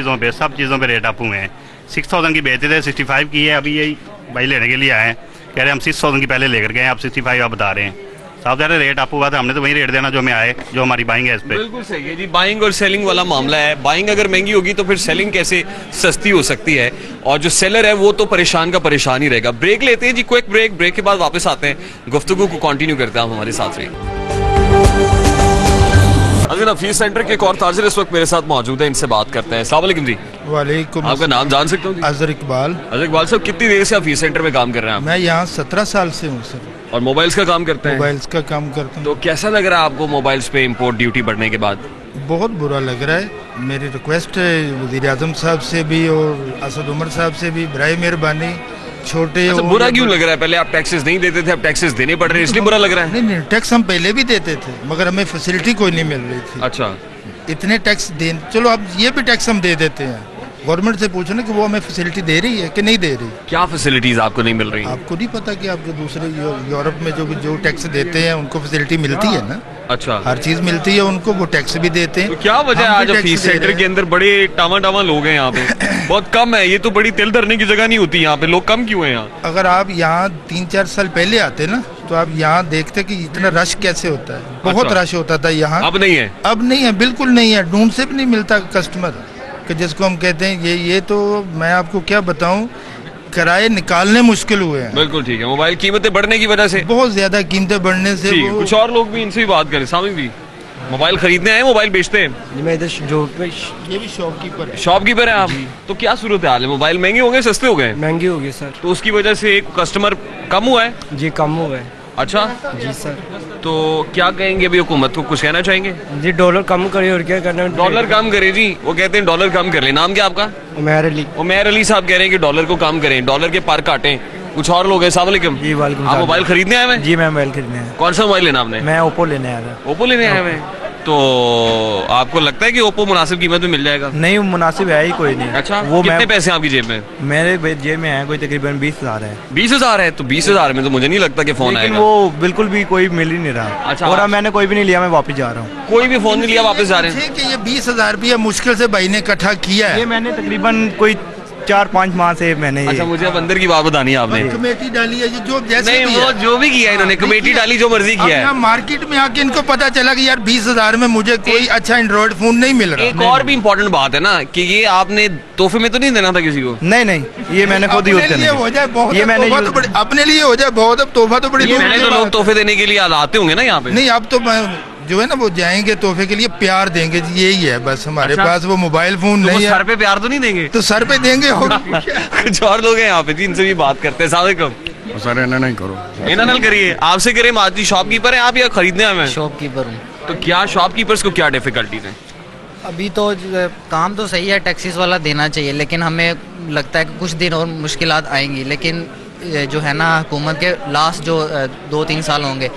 चीज़ों पे रेट अप हुए हैं। 6000 की बेचते थे, 65 की है। अभी यही भाई लेने के लिए आए हैं, कह रहे हैं हम 6000 की पहले लेकर गए, अब 65 आप बता रहे हैं। साफ ज़्यादा रेट अप हुआ था, हमने तो वही रेट देना जो हमें आए, जो हमारी बाइंग है इस पे। बिल्कुल सही है जी, बाइंग और सेलिंग वाला मामला है। बाइंग अगर महंगी होगी तो फिर सेलिंग कैसे सस्ती हो सकती है, और जो सेलर है वो तो परेशान का परेशान ही रहेगा। ब्रेक लेते हैं जी, क्विक ब्रेक के बाद वापस आते हैं, गुफ्तगू को कंटिन्यू करते हैं, आप हमारे साथ रहिए। हफीज सेंटर के एक और ताजिर इस वक्त मेरे साथ मौजूद है, इनसे बात करते हैं। अस्सलाम वालेकुम जी। वालेकुम। आपका नाम जान सकता हूँ? अजहर इकबाल। अजहर इकबाल साहब, कितनी देर से हफीज सेंटर में काम कर रहे हैं आप? मैं यहाँ 17 साल से हूँ सर। और मोबाइल्स का काम करते हैं? मोबाइल्स का काम करता हूँ। तो कैसा लग रहा है आपको मोबाइल्स पे इम्पोर्ट ड्यूटी बढ़ने के बाद? बहुत बुरा लग रहा है। मेरी रिक्वेस्ट है वज़ीर आज़म साहब से भी और असद उमर साहब से भी, बराए मेहरबानी छोटे। अच्छा, बुरा क्यों लग रहा है? पहले आप टैक्सेस नहीं देते थे, अब टैक्सेस देने पड़ रहे हैं, इसलिए बुरा लग रहा है? नहीं, टैक्स हम पहले भी देते थे, मगर हमें फैसिलिटी कोई नहीं मिल रही थी। अच्छा, इतने टैक्स दे, चलो अब ये भी टैक्स हम दे देते हैं। गवर्नमेंट से पूछो ना कि वो हमें फैसिलिटी दे रही है कि नहीं दे रही। क्या फैसिलिटीज आपको नहीं मिल रही? आपको नहीं पता कि आप जो दूसरे यूरोप में जो टैक्स देते हैं उनको फैसिलिटी मिलती है ना। अच्छा, हर चीज मिलती है उनको, वो टैक्स भी देते हैं। तो क्या वजह है आज फीस सेंटर के अंदर बड़े टामा लोग हैं यहाँ पे? बहुत कम है, ये तो बड़ी तिल धरने की जगह नहीं होती यहाँ पे, लोग कम क्यों है यहाँ? अगर आप यहाँ 3-4 साल पहले आते ना तो आप यहाँ देखते कि इतना रश कैसे होता है। बहुत रश होता था यहाँ। अब नहीं है? अब नहीं है, बिल्कुल नहीं है। ढूंढ से भी नहीं मिलता कस्टमर कि जिसको हम कहते हैं ये तो मैं आपको क्या बताऊं, किराए निकालने मुश्किल हुए हैं। बिल्कुल ठीक है, मोबाइल कीमतें बढ़ने की वजह से, बहुत ज्यादा कीमतें बढ़ने से। कुछ और लोग भी, इनसे भी बात करें। सामिक भी मोबाइल खरीदने आए, मोबाइल बेचते हैं? मैं इधर ये भी शॉपकीपर है। शॉपकीपर है आप? तो क्या सूरत हाल है? मोबाइल महंगे हो गए सस्ते हो गए? महंगे हो गए सर। तो उसकी वजह से कस्टमर कम हुआ है? जी कम हुआ है। अच्छा जी सर। तो क्या कहेंगे अभी हुकूमत को, कुछ कहना चाहेंगे? जी डॉलर कम करे और क्या करना है? डॉलर कम करे जी, वो कहते हैं डॉलर कम कर ले। नाम क्या आपका? उमैर अली। उमैर अली साहब कह रहे हैं कि डॉलर को कम करें, डॉलर के पार काटें। कुछ और लोग हैं। अस्सलाम वालेकुम जी। वालेकुम। आप मोबाइल खरीदने आए हैं? जी मैं मोबाइल खरीदने आया। कौन सा मोबाइल लेना आपने? मैं ओप्पो लेने आया था। ओप्पो लेने आए हैं? तो आपको लगता है कि ओप्पो मुनासिब कीमत में मिल जाएगा? नहीं, मुनासिब है ही कोई नहीं। अच्छा, वो कितने पैसे आपकी जेब में? मेरे जेब में है कोई तकरीबन 20,000 है। 20,000 है? तो 20,000 में तो मुझे नहीं लगता कि फोन आएगा। वो बिल्कुल भी कोई मिल ही नहीं रहा। अच्छा, और मैंने कोई भी नहीं लिया, मैं वापस जा रहा हूँ। कोई भी फोन नहीं लिया, वापस जा रहे हैं? ये 20,000 रुपया मुश्किल से भाई ने इकट्ठा किया है। ये मैंने तकरीबन कोई 4-5 माह से मैंने। अच्छा, मुझे अब अंदर की बात बतानी है आपने। कमेटी डाली है जो जैसे नहीं, वो जो भी किया है इन्होंने, कमेटी डाली, जो मर्जी किया है। मार्केट में आके इनको पता चला कि यार 20,000 में मुझे कोई अच्छा एंड्रॉइड फोन नहीं मिल रहा। एक और भी इम्पोर्टेंट बात है ना कि ये आपने तोहफे में तो नहीं देना था किसी को? नहीं, ये मैंने खुद यूज करना हो जाए बहुत, ये मैंने अपने लिए हो जाए बहुत। अब तोहफा तो बड़ी मैंने तो लोग तोहफे देने के लिए आते होंगे ना यहाँ पे। नहीं, अब तो जो है ना वो जाएंगे तोहफे के लिए, प्यार देंगे, यही है बस हमारे पास। वो मोबाइल फोन नहीं है। सर पे प्यार तो नहीं देंगे? तो सर पे देंगे। कुछ और लोग हैं यहाँ पे जी, इनसे भी बात करते हैं। अस्सलाम वालेकुम। सर इन्हें नहीं करो, इन्हें ना करिए, आपसे करिए। माजी शॉपकीपर हैं आप या खरीदने आए हैं? शॉपकीपर हूँ। तो क्या शॉपकीपर्स को क्या डिफिकल्टीज हैं? अभी तो काम तो सही है, टैक्सीज वाला देना चाहिए, लेकिन हमें लगता है कि कुछ दिन और मुश्किलात आएंगी। लेकिन जो है ना, हुकूमत के लास्ट जो 2-3 साल होंगे,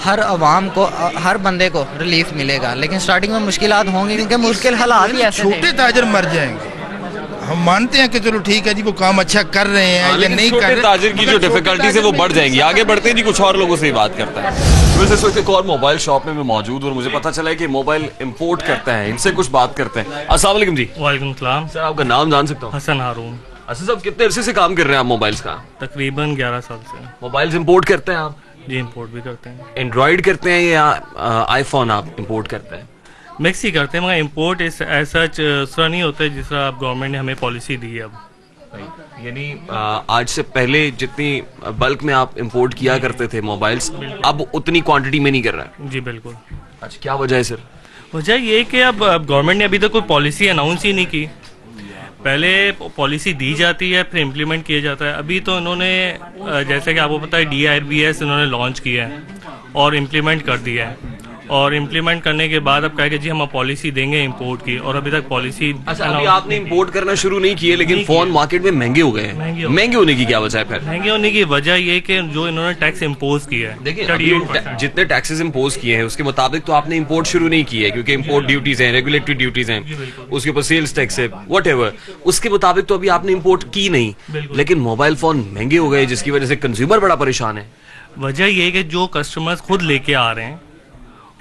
हर आवाम को, हर बंदे को रिलीफ मिलेगा। लेकिन स्टार्टिंग में मुश्किलात होंगी, क्योंकि मुश्किल हालात भी ऐसे छोटे ताजर मर जाएंगे। हम मानते हैं कि चलो ठीक है जी, वो काम अच्छा कर रहे हैं या नहीं कर रहे। ताजिर की जो डिफिकल्टीज है वो बढ़ जाएंगी। आगे बढ़ते हैं जी, कुछ और लोगों से ही बात करता है। वैसे इस वक्त एक और मोबाइल शॉप में मैं मौजूद और मुझे पता चला है कि मोबाइल इंपोर्ट करते हैं, इनसे कुछ बात करते हैं। अस्सलाम वालेकुम जी। वालेकुम सलाम। सर आपका नाम जान सकता हूँ? हसन हारून। अच्छा साहब, कितने अरसे से काम कर रहे हैं आप मोबाइल्स का? तकरीबन 11 साल से। मोबाइल्स इंपोर्ट करते हैं आप? जी इंपोर्ट भी करते हैं। एंड्रॉइड करते हैं या आईफोन आप इंपोर्ट करते हैं? मिक्स ही करते हैं, मगर इंपोर्ट ऐसा उस तरह नहीं होता है जिस तरह आप गवर्नमेंट ने हमें पॉलिसी दी है। अब यानी आज से पहले जितनी बल्क में आप इंपोर्ट किया करते थे मोबाइल्स, अब उतनी क्वांटिटी में नहीं कर रहा है? जी बिल्कुल। अच्छा, क्या वजह है सर? वजह ये कि अब गवर्नमेंट ने अभी तक कोई पॉलिसी अनाउंस ही नहीं की। पहले पॉलिसी दी जाती है, फिर इम्प्लीमेंट किया जाता है। अभी तो इन्होंने जैसे कि आपको पता है DRBS इन्होंने लॉन्च किया है और इम्प्लीमेंट कर दिया है। और इम्प्लीमेंट करने के बाद अब कहेंगे जी हम पॉलिसी देंगे इंपोर्ट की, और अभी तक पॉलिसी। अच्छा, अभी आपने इंपोर्ट करना शुरू नहीं किए, लेकिन फोन मार्केट में महंगे हो गए हैं। महंगे होने की क्या वजह है फिर? महंगे होने की वजह ये कि जो इन्होंने टैक्स इम्पोज किया है, देखिए जितने टैक्सेस इम्पोज किए हैं उसके मुताबिक तो आपने इंपोर्ट शुरू नहीं किया है, क्योंकि इंपोर्ट ड्यूटीज हैं, रेगुलेटरी ड्यूटीज हैं, उसके ऊपर सेल्स टैक्स है, व्हाटएवर, उसके मुताबिक तो अभी आपने इंपोर्ट की नहीं। लेकिन मोबाइल फोन महंगे हो गए, जिसकी वजह से कंज्यूमर बड़ा परेशान है। वजह ये कि जो कस्टमर्स खुद लेके आ रहे हैं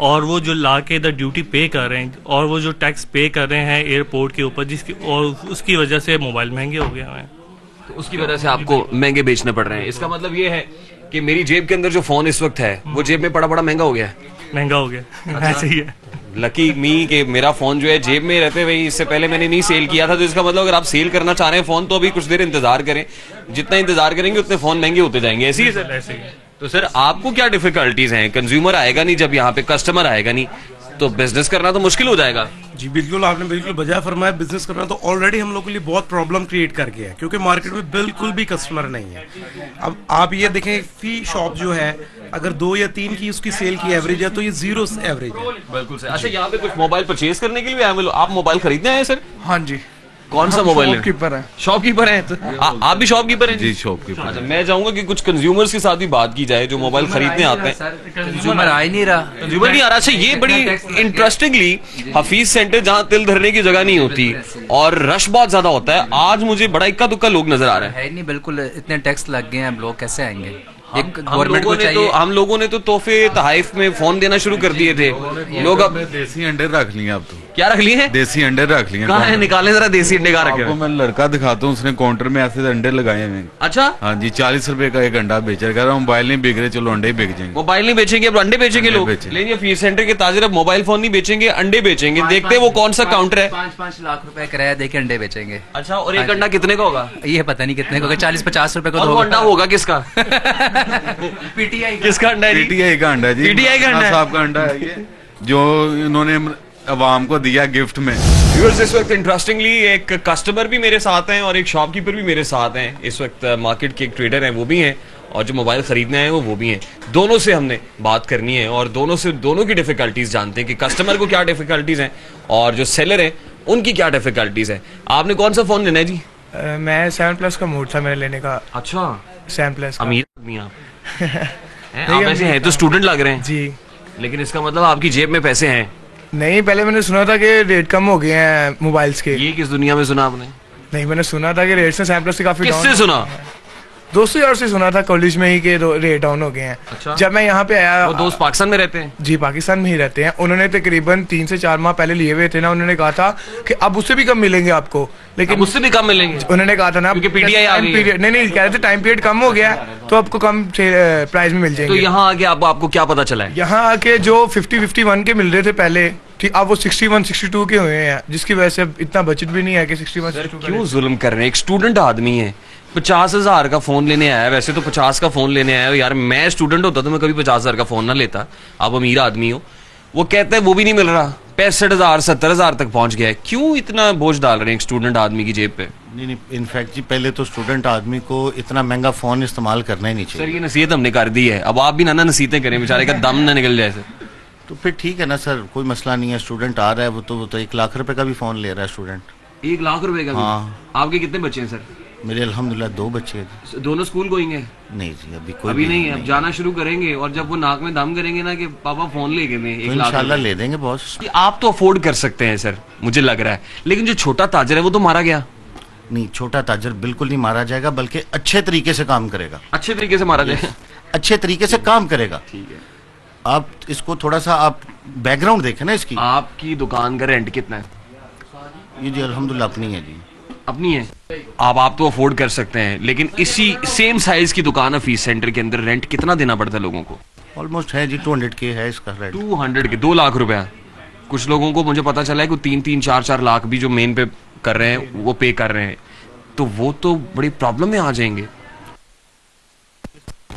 और वो जो ला के इधर ड्यूटी पे कर रहे हैं और वो जो टैक्स पे कर रहे हैं एयरपोर्ट के ऊपर, जिसकी और उसकी वजह से मोबाइल महंगे हो गए हैं। तो उसकी वजह से आपको महंगे बेचने पड़ रहे हैं। इसका मतलब ये है कि मेरी जेब के अंदर जो फोन इस वक्त है वो जेब में पड़ा बड़ा महंगा हो गया है। महंगा हो गया, ऐसे ही है। लकी मी कि मेरा फोन जो है जेब में रहते हुए इससे पहले मैंने नहीं सेल किया था। तो इसका मतलब अगर आप सेल करना चाह रहे हैं फोन, तो अभी कुछ देर इंतजार करें। जितना इंतजार करेंगे उतने फोन महंगे होते जाएंगे। ऐसे ही सर? ऐसे ही। तो सर आपको क्या डिफिकल्टीज हैं? कंज्यूमर आएगा नहीं, जब यहाँ पे कस्टमर आएगा नहीं तो बिजनेस करना तो मुश्किल हो जाएगा। जी बिल्कुल, आपने बिल्कुल बजाय फरमाया। बिजनेस करना तो ऑलरेडी हम लोग के लिए बहुत प्रॉब्लम क्रिएट कर गया है, क्योंकि मार्केट में बिल्कुल भी कस्टमर नहीं है। अब आप ये देखें, फी शॉप जो है अगर 2 या 3 की उसकी सेल की एवरेज है तो ये 0 एवरेज है। बिल्कुल सर। अच्छा, यहाँ पे कुछ मोबाइल परचेज करने के लिए आप मोबाइल खरीदने आए सर? हाँ जी। कौन सा मोबाइल है? शॉपकीपर है। शॉपकीपर है? तो आप भी शॉपकीपर हैं? जी शॉपकीपर। अच्छा, मैं चाहूंगा कि कुछ कंज्यूमर्स के साथ भी बात की जाए जो मोबाइल खरीदने आते हैं। कंज्यूमर आ ही नहीं रहा। कंज्यूमर नहीं आ रहा। अच्छा, ये बड़ी इंटरेस्टिंगली हफीज सेंटर जहाँ तिल धरने की जगह नहीं होती और रश बहुत ज्यादा होता है, आज मुझे बड़ा इक्का दुक्का लोग नजर आ रहे हैं। है नहीं, बिल्कुल इतने टैक्स लग गए हैं, अब लोग कैसे आएंगे? हम लोगों ने तो तोहफे तहाइफ में फोन देना शुरू कर दिए थे। लोग अब देसी अंडे रख लिए। अब तो क्या रख लिए हैं? देसी अंडे रख लिए। कहाँ है? निकालें जरा देसी अंडे कहाँ रखे? आपको मैं लड़का दिखाता हूँ, उसने काउंटर में ऐसे अंडे लगाए हैं। अच्छा। हाँ जी, 40 रुपए का एक अंडा बेच रहा है। मोबाइल नहीं बिक रहे, चलो अंडे बिक जाएंगे। मोबाइल नहीं बेचेंगे, अब अंडे बेचेंगे लोग। लेकिन फीस सेंटर के ताजिर अब मोबाइल फोन नहीं बेचेंगे, अंडे बेचेंगे। देखते हैं वो कौन सा काउंटर है। 5-5 लाख रुपए किराया देके अंडे बेचेंगे। अच्छा, और एक अंडा कितने का होगा? ये पता नहीं कितने का होगा, 40-50 रुपए का। अंडा होगा किसका? पीटीआई किसका अंडा है? पीटीआई का अंडा जी। पीटीआई का अंडा साहब का अंडा है ये, जो इन्होंने अवाम को दिया गिफ्ट में। व्यूअर्स, इस वक्त इंटरेस्टिंगली एक कस्टमर भी मेरे साथ हैं और एक शॉपकीपर भी मेरे साथ हैं। इस वक्त मार्केट के एक ट्रेडर हैं, वो भी हैं, और जो मोबाइल खरीदने आए वो भी हैं। दोनों से हमने बात करनी है और दोनों की डिफिकल्टीज जानते हैं कि कस्टमर को क्या डिफिकल्टीज हैं और जो सेलर हैं उनकी क्या डिफिकल्टीज हैं। आपने कौन सा फोन लेना है जी? मैं 7+ का मूड था मेरे लेने का। अच्छा, 7+ का। अमीर आदमी आप आप ऐसे हैं तो स्टूडेंट लग रहे हैं जी, लेकिन इसका मतलब आपकी जेब में पैसे हैं? नहीं, पहले मैंने सुना था कि रेट कम हो गए हैं मोबाइल्स के। ये किस दुनिया में सुना आपने? नहीं, मैंने सुना था कि रेट से 7+ से काफी। किससे सुना? दोस्तों यार से सुना था कॉलेज में ही कि रेट डाउन हो गए हैं। अच्छा। जब मैं यहाँ पे आया, वो दोस्त पाकिस्तान में रहते हैं? जी पाकिस्तान में ही रहते हैं। उन्होंने तकरीबन 3 से 4 माह पहले लिए हुए थे ना, उन्होंने कहा था कि अब उससे भी कम मिलेंगे आपको। लेकिन उससे भी कम मिलेंगे उन्होंने कहा था ना, क्योंकि पीटीआई आ गई है। नहीं कह रहे थे टाइम पीरियड कम हो गया तो आपको कम प्राइस में मिल जाएंगे। तो यहाँ आके आपको क्या पता चला है? यहाँ आके जो 50-51 के मिल रहे थे पहले, ठीक, अब वो 61-62 के हुए हैं, जिसकी वजह से इतना बजट भी नहीं है कि 61-62। क्यों जुल्म कर रहे हैं? एक स्टूडेंट आदमी है, 50,000 का फोन लेने आया। वैसे तो 50 का फोन लेने आया। यार मैं स्टूडेंट होता तो मैं कभी 50,000 का फोन ना लेता। आप अमीर आदमी हो। वो कहते हैं वो भी नहीं मिल रहा, 65,000 70,000 तक पहुंच गया है। क्यों इतना बोझ डाल रहे हैं एक स्टूडेंट आदमी की जेब पे? नहीं, इनफैक्ट जी पहले तो स्टूडेंट आदमी को इतना महंगा फ़ोन इस्तेमाल करना ही नहीं चाहिए। सर ये नसीहत हमने कर दी है, अब आप भी नाना नसीहतें करें, बेचारे का दम ना निकल जाए सर। तो फिर ठीक है ना सर, कोई मसला नहीं है। स्टूडेंट आ रहा है, वो तो 1 लाख रुपए का भी फ़ोन ले रहा है स्टूडेंट। 1 लाख रुपए का? हाँ। आपके कितने बच्चे हैं सर? मेरे अल्हम्दुलिल्लाह 2 बच्चे हैं। दोनों स्कूल गोइंग है? नहीं जी, अभी कोई अभी नहीं है, अब जाना शुरू करेंगे और जब वो नाक में दम करेंगे ना कि पापा फोन ले गए, मैं 1 लाख इंशाल्लाह ले देंगे बॉस। आप तो अफोर्ड कर सकते हैं सर, मुझे लग रहा है, लेकिन जो छोटा ताजर है वो तो मारा गया। नहीं, छोटा ताजर बिल्कुल नहीं मारा जाएगा, बल्कि अच्छे तरीके से काम करेगा। अच्छे तरीके से मारा जाएगा? अच्छे तरीके से काम करेगा। ठीक है, आप इसको थोड़ा सा आप बैकग्राउंड देखें ना इसकी। आपकी दुकान का रेंट कितना है? ये जी अल्हम्दुलिल्लाह अपनी है जी। अपनी है? आप तो अफोर्ड कर सकते हैं, लेकिन इसी सेम साइज की दुकान है फीस सेंटर के अंदर, रेंट कितना देना पड़ता है लोगों को? ऑलमोस्ट है जी 200K है इसका रेंट। 200 के 2 लाख रुपया। कुछ लोगों को मुझे पता चला है कि 3-3, 4-4 लाख भी जो मेन पे कर रहे हैं वो पे कर रहे हैं, तो वो तो बड़ी प्रॉब्लम में आ जाएंगे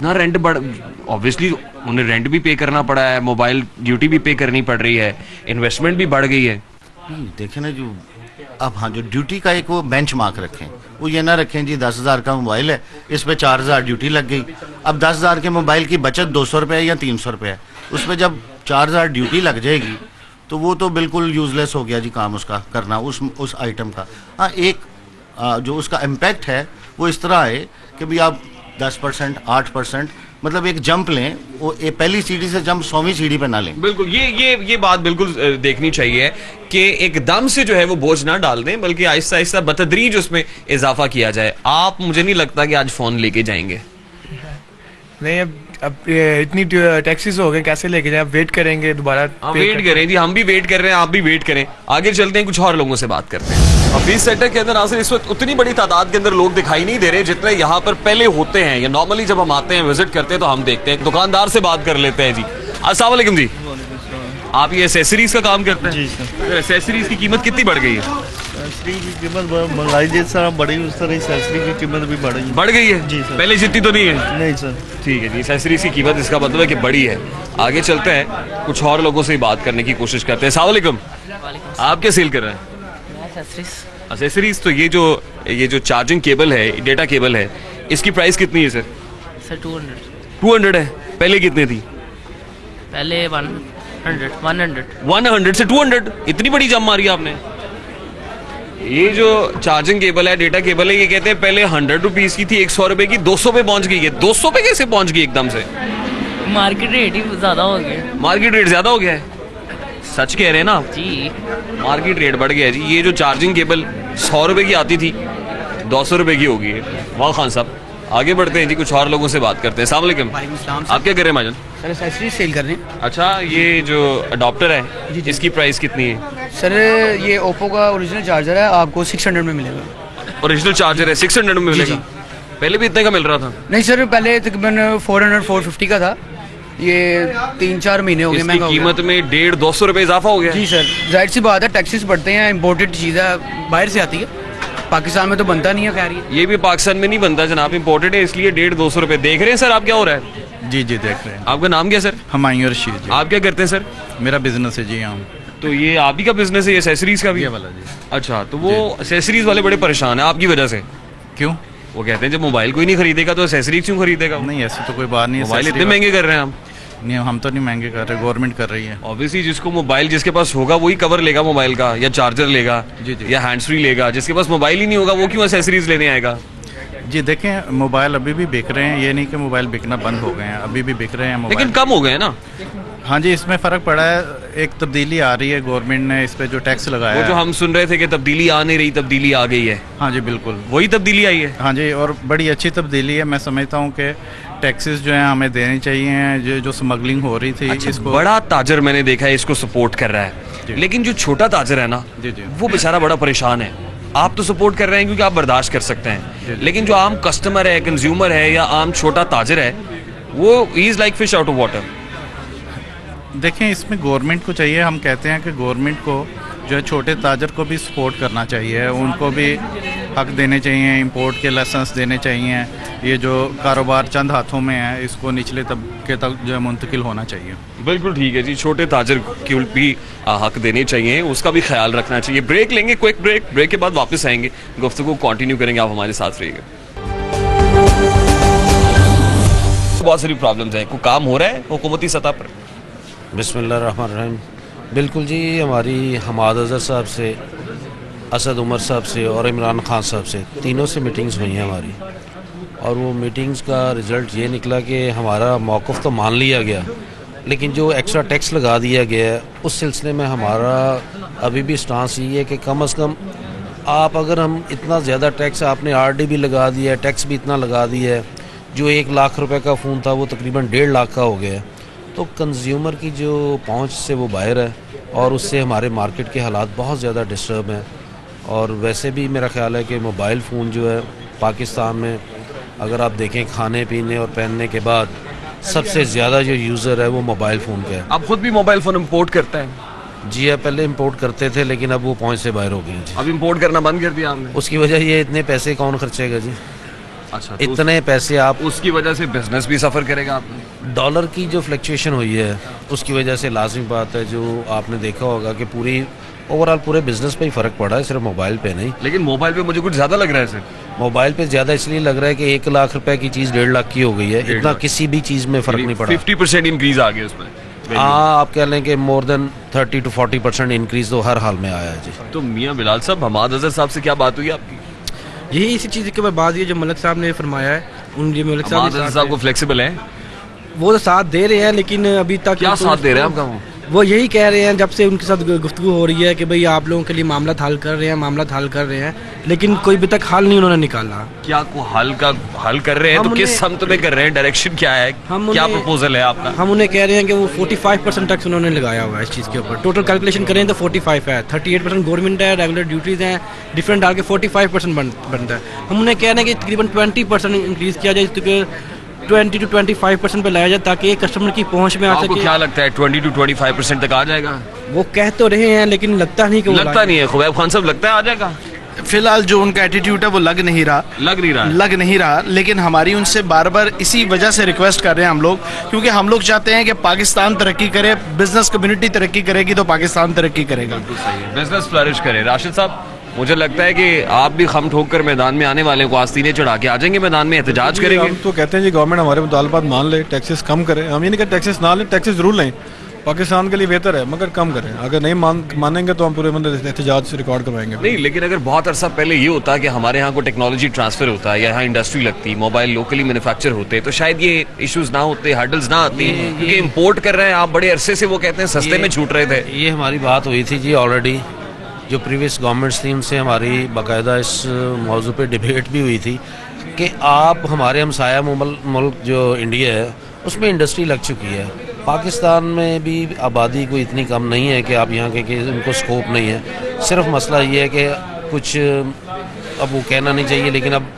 ना। रेंट बढ़, ऑब्वियसली उन्हें रेंट भी पे करना पड़ा है, मोबाइल ड्यूटी भी पे करनी पड़ रही है, इन्वेस्टमेंट भी बढ़ गई है। देखें ना जो अब, हाँ, जो ड्यूटी का एक वो बेंच मार्क रखें, वो ये ना रखें जी 10,000 का मोबाइल है, इस पे 4,000 ड्यूटी लग गई। अब 10,000 के मोबाइल की बचत 200 रुपये या 300 रुपये है, उस पर जब 4,000 ड्यूटी लग जाएगी तो वो तो बिल्कुल यूजलेस हो गया जी काम उसका करना, उस आइटम का। हाँ, एक जो उसका इम्पैक्ट है वो इस तरह है कि भाई आप 10%, 8%, मतलब एक जंप लें, वो पहली सीढ़ी से जंप 100वीं सीढ़ी पे ना लें। बिल्कुल, ये बात बिल्कुल देखनी चाहिए कि एकदम से जो है वो बोझ ना डाल दें, बल्कि आहिस्ता आहिस्ता बतदरीज उसमें इजाफा किया जाए। आप, मुझे नहीं लगता कि आज फोन लेके जाएंगे। नहीं, अब इतनी टैक्सीज हो गए, कैसे लेके जाए? वेट करेंगे दोबारा? वेट करें जी, हम भी वेट कर रहे हैं, आप भी वेट करें। आगे चलते हैं, कुछ और लोगों से बात करते हैं। ऑफिस सेंटर के अंदर नाज़रीन इस वक्त उतनी बड़ी तादाद के अंदर लोग दिखाई नहीं दे रहे जितने यहाँ पर पहले होते हैं, या नॉर्मली जब हम आते हैं विजिट करते हैं तो हम देखते हैं। दुकानदार से बात कर लेते हैं जी। अस्सलाम वालेकुम जी, आप ये एसेसरीज का काम करते हैं? जी सर। एसेसरीज की कीमत कितनी बढ़ गई है? एसेसरी की कीमत महंगाई जिस तरह बढ़ी उस तरह एसेसरी की कीमत भी बढ़ गई है जी सर। पहले जितनी तो नहीं है? नहीं सर। ठीक है जी, एसेसरीज की कीमत इसका मतलब है कि बढ़ी है। आगे चलते हैं, कुछ और लोगों से बात करने की कोशिश करते हैं। अस्सलाम वालेकुम, आप क्या सेल कर रहे हैं? एसेसरीज। तो ये जो चार्जिंग केबल है, डेटा केबल है, इसकी प्राइस कितनी है सर? सर 200 है। पहले कितनी थी? पहले 100 से 200, इतनी बड़ी जम मारी आपने। ये जो चार्जिंग केबल है, डेटा केबल है, ये कहते हैं पहले 100 रुपीज की थी, 100 रुपए की 200 पे पहुंच गई है। 200 पे कैसे पहुंच गई एकदम से? मार्केट रेट ही ज्यादा हो गया। मार्केट रेट ज्यादा हो गया है? सच कह रहे हैं ना आप? जी, मार्केट रेट बढ़ गया है जी। ये जो चार्जिंग केबल 100 रुपए की आती थी, 200 रुपए की हो गई है। वाह खान साहब, आगे बढ़ते हैं जी, कुछ और लोगों से बात करते हैं। अस्सलाम वालेकुम, आप क्या कर रहे हैं माजन? सर एसेसरीज सेल कर रहे हैं। अच्छा, ये जो अडॉप्टर है इसकी प्राइस कितनी है? सर ये ओप्पो का ओरिजिनल चार्जर है, आपको 600 में मिलेगा। ओरिजिनल चार्जर है, 600 में मिलेगा? पहले भी इतने का मिल रहा था? नहीं सर, पहले तकरीबन 400-450 का था, ये 3-4 महीने हो गए महंगा हो गया। कीमत में 150-200 रुपए इजाफा हो गया? जी सर, जाहिर सी बात है, टैक्सेस बढ़ते हैं, इम्पोर्टेड चीज़ है, बाहर से आती है, पाकिस्तान में तो बनता नहीं है। खैर ये भी पाकिस्तान में नहीं बनता जनाब, इम्पोर्टेड है, इसलिए 150-200 रुपए। देख रहे हैं सर आप क्या हो रहा है? जी जी देख रहे हैं। आपका नाम क्या सर? हुमायूं रशीद जी। आप क्या करते हैं सर? मेरा बिजनेस है जी। हाँ, तो ये आप ही का बिजनेस है, एसेसरीज का भी? वाला जी। अच्छा, तो वो एसेसरीज वाले बड़े परेशान है आपकी वजह से। क्यों? वो कहते हैं जब मोबाइल कोई नहीं खरीदेगा तो एसेसरीज क्यों खरीदेगा? नहीं, ऐसी तो कोई बात नहीं है। मोबाइल इतने महंगे कर रहे हैं हम? नहीं, हम तो नहीं महंगे कर रहे, गवर्नमेंट कर रही है। ऑब्वियसली जिसको मोबाइल, जिसके पास होगा वही कवर लेगा मोबाइल का, या चार्जर लेगा, या हैंड्स फ्री लेगा। जिसके पास मोबाइल ही नहीं होगा वो क्यों एसेसरीज लेने आएगा? जी देखें, मोबाइल अभी भी बिक रहे हैं, ये नहीं कि मोबाइल बिकना बंद हो गए हैं, अभी भी बिक रहे हैं मोबाइल। लेकिन कम हो गए ना? हाँ जी, इसमें फ़र्क पड़ा है, एक तब्दीली आ रही है, गवर्नमेंट ने इस पे जो टैक्स लगाया वो जो हम सुन रहे थे कि तब्दीली आ नहीं रही, तब्दीली आ गई है। हाँ जी बिल्कुल, वही तब्दीली आई है। हाँ जी, और बड़ी अच्छी तब्दीली है। मैं समझता हूँ कि टैक्सेस जो है हमें देने चाहिए। जो स्मगलिंग हो रही थी, अच्छा, इसको बड़ा ताजर मैंने देखा है इसको सपोर्ट कर रहा है, लेकिन जो छोटा ताजर है ना, वो बेचारा बड़ा परेशान है। आप तो सपोर्ट कर रहे हैं क्योंकि आप बर्दाश्त कर सकते हैं, लेकिन जो आम कस्टमर है, कंज्यूमर है, या आम छोटा ताजर है, वो is like fish out of water. देखें, इसमें गवर्नमेंट को चाहिए, हम कहते हैं कि गवर्नमेंट को जो है छोटे ताजर को भी सपोर्ट करना चाहिए, उनको भी हक देने चाहिए, इंपोर्ट के लाइसेंस देने चाहिए। ये जो कारोबार चंद हाथों में है इसको निचले तबके तक जो है मुंतकिल होना चाहिए। बिल्कुल ठीक है जी, छोटे ताजर को भी हक देने चाहिए, उसका भी ख्याल रखना चाहिए। ब्रेक लेंगे, क्विक ब्रेक के बाद वापस आएंगे, गुफ्तगू कंटिन्यू करेंगे, आप हमारे साथ रहिएगा। बहुत सारी प्रॉब्लम्स हैं, कोई काम हो रहा है हुकूमती सतह पर? बिस्मिल्लाहिर्रहमानिर्रहीम। बिल्कुल जी, हमारी हमाद अज़हर साहब से, असद उमर साहब से और इमरान खान साहब से, तीनों से मीटिंग्स हुई हैं हमारी, और वो मीटिंग्स का रिज़ल्ट ये निकला कि हमारा मौक़िफ़ तो मान लिया गया, लेकिन जो एक्स्ट्रा टैक्स लगा दिया गया है उस सिलसिले में हमारा अभी भी स्टांस ये है कि कम से कम आप, अगर हम इतना ज़्यादा टैक्स, आपने RD भी लगा दिया है, टैक्स भी इतना लगा दिया है, जो 1 लाख रुपए का फ़ोन था वो तकरीबन 1.5 लाख का हो गया है, तो कंज्यूमर की जो पहुंच से वो बाहर है, और उससे हमारे मार्केट के हालात बहुत ज़्यादा डिस्टर्ब हैं। और वैसे भी मेरा ख्याल है कि मोबाइल फ़ोन जो है पाकिस्तान में, अगर आप देखें खाने पीने और पहनने के बाद, सबसे ज़्यादा जो यूज़र है वो मोबाइल फ़ोन का है। आप खुद भी मोबाइल फ़ोन इम्पोर्ट करते हैं? जी हाँ, पहले इंपोर्ट करते थे, लेकिन अब वो पहुंच से बाहर हो गए जी। अब इंपोर्ट करना बंद कर दिया आपने? उसकी वजह ये, इतने पैसे कौन खर्चेगा जी। अच्छा, तो इतने पैसे आप, उसकी वजह से बिजनेस भी सफ़र करेगा आपने? डॉलर की जो फ्लक्चुएशन हुई है उसकी वजह से लाजमी बात है, जो आपने देखा होगा कि पूरी ओवरऑल पूरे बिजनेस पे ही फ़र्क पड़ा है, सिर्फ मोबाइल पे नहीं। लेकिन मोबाइल पे मुझे कुछ ज़्यादा लग रहा है सर। मोबाइल पे ज़्यादा इसलिए लग रहा है कि 1 लाख रुपए की चीज़ 1.5 लाख की हो गई है, इतना किसी भी चीज़ में फ़र्क नहीं पड़ा। 50% इंक्रीज आ गया उसमें। हाँ, आप कह लें कि मोर देन 30 to 40% इंक्रीज तो हर हाल में आया है जी। तो मियाँ बिलाल साहब, हमाद अज़हर साहब से क्या बात हुई आपकी? यही इसी चीज़ के बाद ये जो मलिक साहब ने फरमाया है, उन ये मलिक साहब को फ्लेक्सिबल है, वो तो साथ दे रहे हैं, लेकिन अभी तक क्या साथ दे रहे हैं आपका? वो यही कह रहे हैं, जब से उनके साथ गुफ्तगू हो रही है कि भाई आप लोगों के लिए मामला हल कर रहे हैं, लेकिन कोई अभी तक हल नहीं उन्होंने निकाला। क्या को हल कर रहे हैं? तो किस समत में कर रहे हैं? डायरेक्शन क्या है? क्या प्रपोजल है आपका? हम उन्हें कह रहे हैं कि वो 45% टैक्स उन्होंने लगाया हुआ है इस चीज़ के ऊपर। टोटल कैलकुलेशन करें तो 45 है, 38% गवर्नमेंट है, रेगुलर ड्यूटीज़ हैं, डिफरेंट डाल के 45% बनता है। हम उन्हें कह रहे हैं कि तकरीबन 20% इंक्रीज़ किया जाए, इसके 20 to 25% पे लाया जाए, ताकि कस्टमर की पहुंच में आ सके। आपको क्या लगता है 20 to 25% तक आ जाएगा? वो कह तो रहे हैं, लेकिन लगता नहीं कि वो लगता नहीं है। खुबैब खान साहब, लगता है आ जाएगा? फिलहाल जो उनका एटीट्यूड है वो लग नहीं रहा, लेकिन हमारी उनसे बार बार इसी वजह से रिक्वेस्ट कर रहे हैं हम लोग, क्योंकि हम लोग चाहते हैं कि पाकिस्तान तरक्की करे, बिजनेस कम्युनिटी तरक्की करेगी तो पाकिस्तान तरक्की करेगा, बिजनेस फ्लरिश करे। राशिद साहब, मुझे लगता है कि आप भी खम ठोक कर मैदान में आने वाले को आस्तीने चढ़ा के आ जाएंगे, मैदान में एहतजाज करेंगे। हम तो कहते हैं जी गवर्नमेंट हमारे मुतालबात मान ले, टैक्सेस कम करे। हम ये नहीं कहते टैक्सेस ना लें, टैक्सेस जरूर लें, पाकिस्तान के लिए बेहतर है, मगर कम करें। अगर नहीं मानेंगे तो हम पूरे बंदे एहतजाज से रिकॉर्ड करवाएंगे। नहीं, लेकिन अगर बहुत अरसा पहले ये होता है कि हमारे यहाँ को टेक्नोलॉजी ट्रांसफर होता है या यहाँ इंडस्ट्री लगती, मोबाइल लोकली मैन्युफैक्चर होते, तो शायद ये इश्यूज ना होते, हर्डल्स ना आती, क्योंकि इम्पोर्ट कर रहे हैं आप बड़े अरसे से, वो कहते हैं सस्ते में छूट रहे थे। ये हमारी बात हुई थी जी ऑलरेडी, जो प्रीवियस गवर्नमेंट्स थी उनसे हमारी बाकायदा इस मौजू पे डिबेट भी हुई थी कि आप, हमारे हमसाया मुल्क जो इंडिया है उसमें इंडस्ट्री लग चुकी है। पाकिस्तान में भी आबादी कोई इतनी कम नहीं है कि आप यहाँ के कि उनको स्कोप नहीं है। सिर्फ मसला ये है कि कुछ, अब वो कहना नहीं चाहिए, लेकिन अब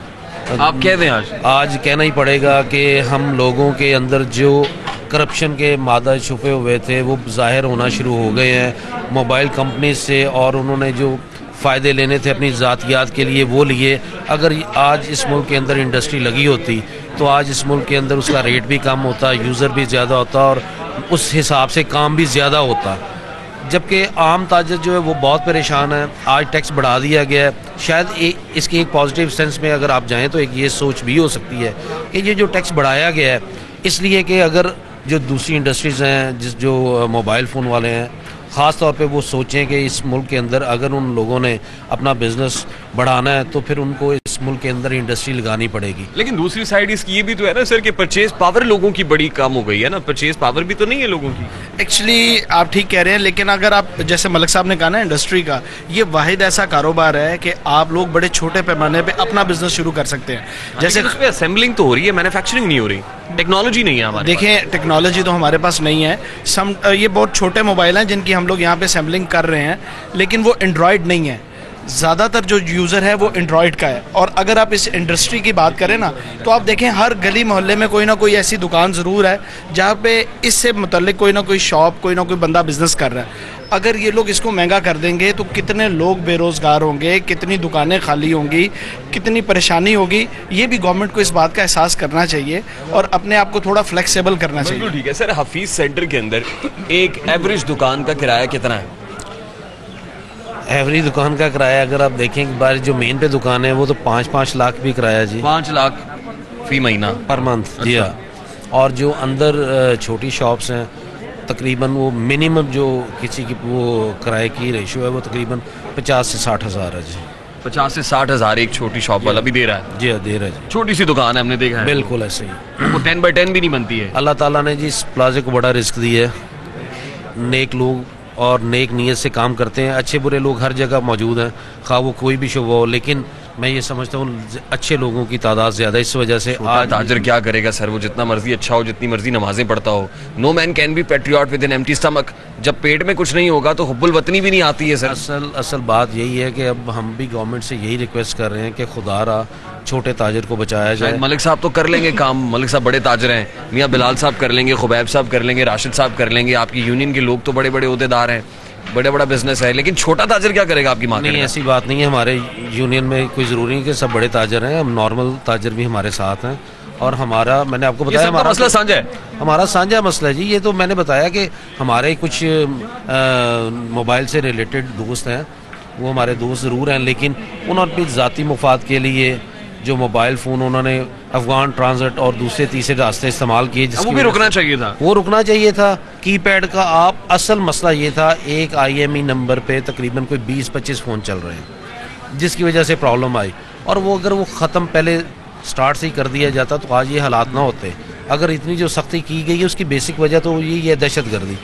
आप कह दें, आज कहना ही पड़ेगा कि हम लोगों के अंदर जो करप्शन के मादा छुपे हुए थे वो जाहिर होना शुरू हो गए हैं मोबाइल कंपनी से, और उन्होंने जो फ़ायदे लेने थे अपनी ज़ातियात के लिए वो लिए। अगर आज इस मुल्क के अंदर इंडस्ट्री लगी होती तो आज इस मुल्क के अंदर उसका रेट भी कम होता, यूज़र भी ज़्यादा होता और उस हिसाब से काम भी ज़्यादा होता। जबकि आम ताजर जो है वो बहुत परेशान है। आज टैक्स बढ़ा दिया गया है, शायद इसकी एक पॉजिटिव सेंस में अगर आप जाएँ तो एक ये सोच भी हो सकती है कि ये जो टैक्स बढ़ाया गया है इसलिए कि अगर जो दूसरी इंडस्ट्रीज़ हैं, जो मोबाइल फ़ोन वाले हैं, ख़ास तौर पे वो सोचें कि इस मुल्क के अंदर अगर उन लोगों ने अपना बिजनेस बढ़ाना है तो फिर उनको इस मुल्क के अंदर इंडस्ट्री लगानी पड़ेगी। लेकिन दूसरी साइड इसकी ये भी तो है ना सर कि परचेज पावर लोगों की बड़ी कम हो गई है ना, परचेज पावर भी तो नहीं है लोगों की। एक्चुअली आप ठीक कह रहे हैं, लेकिन अगर आप, जैसे मलिक साहब ने कहा ना, इंडस्ट्री का ये वाहिद ऐसा कारोबार है कि आप लोग बड़े छोटे पैमाने पे अपना बिजनेस शुरू कर सकते हैं। जैसे उस पे असेंबलिंग तो हो रही है, मैन्युफैक्चरिंग नहीं हो रही, टेक्नोलॉजी नहीं है हमारे। देखें, टेक्नोलॉजी तो हमारे पास नहीं है। ये बहुत छोटे मोबाइल हैं जिनकी हम लोग यहाँ पे असेंबलिंग कर रहे हैं, लेकिन वो एंड्रॉयड नहीं है। ज़्यादातर जो यूज़र है वो एंड्रॉयड का है। और अगर आप इस इंडस्ट्री की बात करें ना, तो आप देखें हर गली मोहल्ले में कोई ना कोई ऐसी दुकान ज़रूर है जहाँ पे इससे मुतल्लिक कोई ना कोई शॉप, कोई ना कोई बंदा बिजनेस कर रहा है। अगर ये लोग इसको महंगा कर देंगे तो कितने लोग बेरोज़गार होंगे, कितनी दुकानें खाली होंगी, कितनी परेशानी होगी, ये भी गवर्नमेंट को इस बात का एहसास करना चाहिए और अपने आप को थोड़ा फ्लेक्सिबल करना चाहिए। बिल्कुल ठीक है सर। हफीज सेंटर के अंदर एक एवरेज दुकान का किराया कितना है? एवरेज दुकान का किराया अगर आप देखें एक बार जो मेन पे दुकान है वो तो 5-5 लाख भी किराया जी। 5 लाख फी महीना पर मंथ जी हाँ। और जो अंदर छोटी शॉप्स हैं तकरीबन वो मिनिमम जो किसी की वो किराए की रेशियो है वो तकरीबन 50 से 60 हज़ार है जी। 50 से 60 हज़ार एक छोटी शॉप वाला भी दे रहा है? जी हाँ दे रहा है जी। छोटी सी दुकान है हमने देखा है। बिल्कुल ऐसे ही। वो 10x10 भी नहीं बनती है। अल्लाह ताला ने जी इस प्लाजे को बड़ा रिस्क दिया है। नेक लोग और नेक नीयत से काम करते हैं, अच्छे बुरे लोग हर जगह मौजूद हैं, खा वो कोई भी शुबा हो, लेकिन मैं ये समझता हूँ अच्छे लोगों की तादाद ज़्यादा, इस वजह से आज ताजर क्या करेगा सर? वो जितना मर्जी अच्छा हो, जितनी मर्जी नमाजें पढ़ता हो, no man can be patriot with an empty stomach. जब पेट में कुछ नहीं होगा तो हुब्बुल वतनी भी नहीं आती है सर। असल बात यही है कि अब हम भी गवर्नमेंट से यही रिक्वेस्ट कर रहे हैं कि खुदारा छोटे ताजर को बचाया जाए। मलिक साहब तो कर लेंगे काम, मलिक साहब बड़े ताजर हैं, मियाँ बिलाल साहब कर लेंगे, खुबैब साहब कर लेंगे, राशिद साहब कर लेंगे, आपकी यूनियन के लोग तो बड़े बड़े ओहदेदार हैं, बड़ा बिजनेस है, लेकिन छोटा ताजर क्या करेगा आपकी मार्केट में? नहीं ऐसी बात नहीं है, हमारे यूनियन में कोई ज़रूरी नहीं कि सब बड़े ताजर हैं, हम नॉर्मल ताजर भी हमारे साथ हैं। और हमारा मैंने आपको बताया हमारा मसला साझा है, हमारा साझा मसला है जी। ये तो मैंने बताया कि हमारे कुछ मोबाइल से रिलेटेड दोस्त हैं, वो हमारे दोस्त ज़रूर हैं, लेकिन उन्होंने अपनी ज़ाती मुफाद के लिए जो मोबाइल फ़ोन उन्होंने अफगान ट्रांजिट और दूसरे तीसरे रास्ते इस्तेमाल किए, वो भी रुकना चाहिए था। वो रुकना चाहिए था। कीपैड का आप असल मसला ये था एक IMEI नंबर पे तकरीबन कोई 20-25 फ़ोन चल रहे हैं, जिसकी वजह से प्रॉब्लम आई। और वो अगर वो ख़त्म पहले स्टार्ट से ही कर दिया जाता तो आज ये हालात ना होते। अगर इतनी जो सख्ती की गई है उसकी बेसिक वजह तो यही है दहशत गर्दी।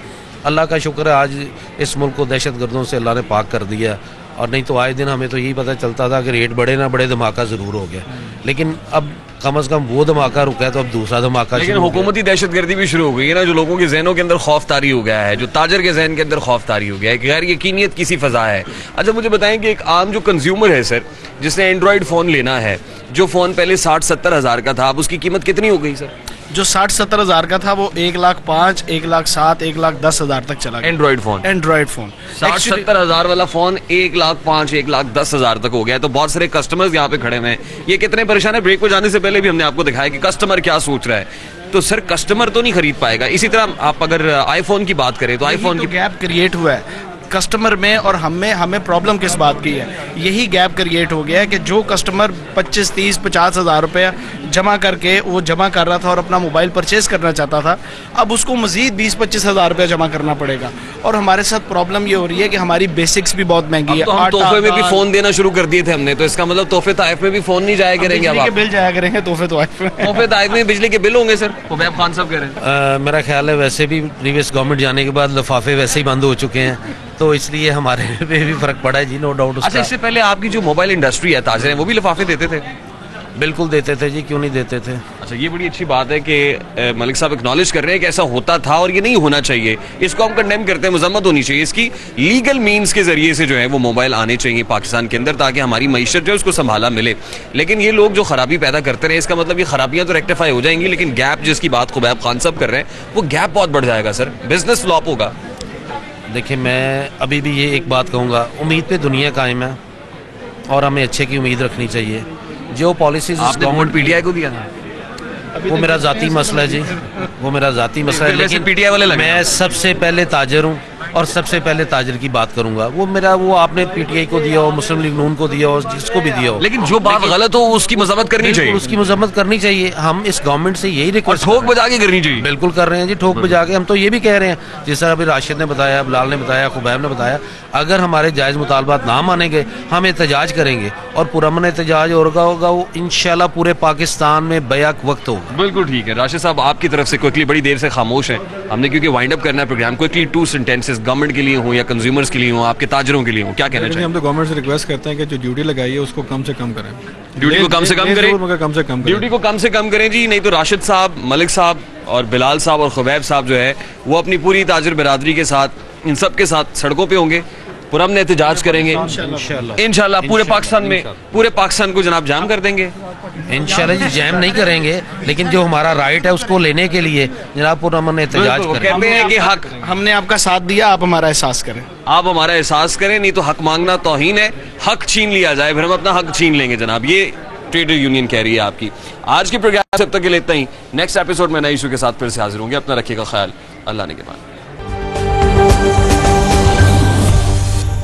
अल्लाह का शुक्र है आज इस मुल्क को दहशत गर्दों से अल्लाह ने पाक कर दिया, और नहीं तो आए दिन हमें तो यही पता चलता था कि रेट बढ़े ना बढ़े धमाका ज़रूर हो गया, लेकिन अब कम से कम वो धमाका रुका है तो अब दूसरा धमाका। लेकिन हुकूमती दहशतगर्दी भी शुरू हो गई है ना, जो लोगों के जहनों के अंदर खौफ तारी हो गया है, जो ताजर के जहन के अंदर खौफ तारी हो गया है, गैर यकीनियत की सी फजा है। अच्छा मुझे बताएं कि एक आम जो कंज्यूमर है सर, जिसने एंड्रॉयड फ़ोन लेना है, जो फ़ोन पहले 60-70 हज़ार का था, अब उसकी कीमत कितनी हो गई सर? जो 60-70 हज़ार का था वो 1,05,000, 1,07,000, 1,10,000 तक चला गया। एंड्रॉयड फ़ोन 60-70 हज़ार वाला फ़ोन 1,05,000, 1,10,000 तक हो गया है। तो बहुत सारे कस्टमर्स यहाँ पे खड़े हुए हैं, ये कितने परेशान है। ब्रेक पर जाने से पहले भी हमने आपको दिखाया कि कस्टमर क्या सोच रहा है। तो सर कस्टमर तो नहीं खरीद पाएगा। इसी तरह आप अगर आईफोन की बात करें तो आईफोन की गैप क्रिएट हुआ है कस्टमर में और हमें प्रॉब्लम किस बात की है? यही गैप क्रिएट हो गया है कि जो कस्टमर 25, 30, 50 हज़ार रुपये जमा करके वो जमा कर रहा था और अपना मोबाइल परचेज करना चाहता था, अब उसको मजीद 20-25 हज़ार रुपये जमा करना पड़ेगा। और हमारे साथ प्रॉब्लम ये हो रही है कि हमारी बेसिक्स भी बहुत महंगी है। तो हम तोहफे में भी फ़ोन देना शुरू कर दिए थे हमने, तो इसका मतलब तोहफे ताइफ में भी फ़ोन नहीं जाया करेंगे? अब बिल जाया करेंगे तोहफे ताइफ में बिजली के बिल होंगे सर? खुबैब खान साहब कह रहे हैं। मेरा ख्याल है वैसे भी प्रीवियस गवर्नमेंट जाने के बाद लिफाफे वैसे ही बंद हो चुके हैं, तो इसलिए हमारे पे भी फर्क पड़ा है जी, नो डाउट। अच्छा इससे पहले आपकी जो मोबाइल इंडस्ट्री है ताजर है, वो भी लिफाफे देते थे? बिल्कुल देते थे जी, क्यों नहीं देते थे। अच्छा ये बड़ी अच्छी बात है कि मलिक साहब एक्नॉलेज कर रहे हैं कि ऐसा होता था और ये नहीं होना चाहिए। इसको हम कंडेम करते हैं, मजम्मत होनी चाहिए इसकी। लीगल मीन्स के जरिए से जो है वो मोबाइल आने चाहिए पाकिस्तान के अंदर, ताकि हमारी मईशत जो है उसको संभाला मिले। लेकिन ये लोग जो खराबी पैदा करते रहे, इसका मतलब ये खराबियां तो रेक्टिफाई हो जाएंगी, लेकिन गैप जिसकी बात खुबैब खान साहब कर रहे हैं वो गैप बहुत बढ़ जाएगा सर, बिजनेस फ्लॉप होगा। देखिए मैं अभी भी ये एक बात कहूँगा, उम्मीद पे दुनिया कायम है और हमें अच्छे की उम्मीद रखनी चाहिए। जो पॉलिसीज गवर्नमेंट PTI को दिया था, वो मेरा ज़ाती मसला है जी, वो मेरा ज़ाती मसला है, लेकिन PTI वाले मैं सबसे पहले ताजर हूँ और सबसे पहले ताजर की बात करूंगा। वो आपने PTI को दिया हो, मुस्लिम लीग नून को दिया हो, जिसको भी दिया हो, लेकिन जो बात गलत हो उसकी मजम्मत करनी चाहिए, उसकी मजम्मत करनी चाहिए। हम इस गवर्नमेंट से यही रिक्वेस्ट, ठोक बजा के करनी चाहिए। बिल्कुल कर रहे हैं जी, ठोक बजा के। हम तो ये भी कह रहे हैं, जिस तरह अभी राशिद ने बताया, बिलाल ने बताया, खुबैब ने बताया, अगर हमारे जायज़ मुतालबात ना मानेंगे हम एहतजाज करेंगे और पुरअमन एहतजाज होगा वो इंशाल्लाह पूरे पाकिस्तान में बैक वक्त होगा। बिल्कुल ठीक है। राशिद साहब आपकी तरफ से क्विकली, बड़ी देर से खामोश है हमने क्योंकि वाइंड अप करना है प्रोग्राम, क्विकली 2 सेंटेंसेस गवर्नमेंट के लिए हो या कंज्यूमर्स के लिए हो, आपके ताजरों के लिए हो, क्या कहना चाहिए? हम तो गवर्नमेंट से रिक्वेस्ट करते हैं कि जो ड्यूटी लगाई है उसको कम से कम करें, ड्यूटी को कम से कम करें, मगर कम से कम ड्यूटी को कम से कम करें जी। नहीं तो राशिद साहब, मलिक साहब और बिलाल साहब और खुबैब साहब जो है वो अपनी पूरी ताजर बिरादरी के साथ, इन सब के साथ सड़कों पे होंगे पुरअमन एहतजाज करेंगे इंशाल्लाह पूरे पाकिस्तान में, पूरे पाकिस्तान को जनाब जाम कर देंगे इंशाल्लाह जी। जैम नहीं करेंगे, लेकिन जो हमारा राइट है उसको लेने के लिए जनाब पुरअमन एहतजाज करें। कहते हैं कि हक, हमने आपका साथ दिया, आप हमारा एहसास करें। आप हमारा एहसास करें, नहीं तो हक मांगना तौहीन है। हक छीन लिया जाए फिर हम अपना हक छीन लेंगे जनाब, ये ट्रेड यूनियन कह रही है आपकी। आज के प्रोग्राम से अब तक के लिए इतना ही। नेक्स्ट एपिसोड में नए इशू के साथ फिर से हाजिर होंगे। अपना रखिएगा ख्याल, अल्लाह ने के बाद।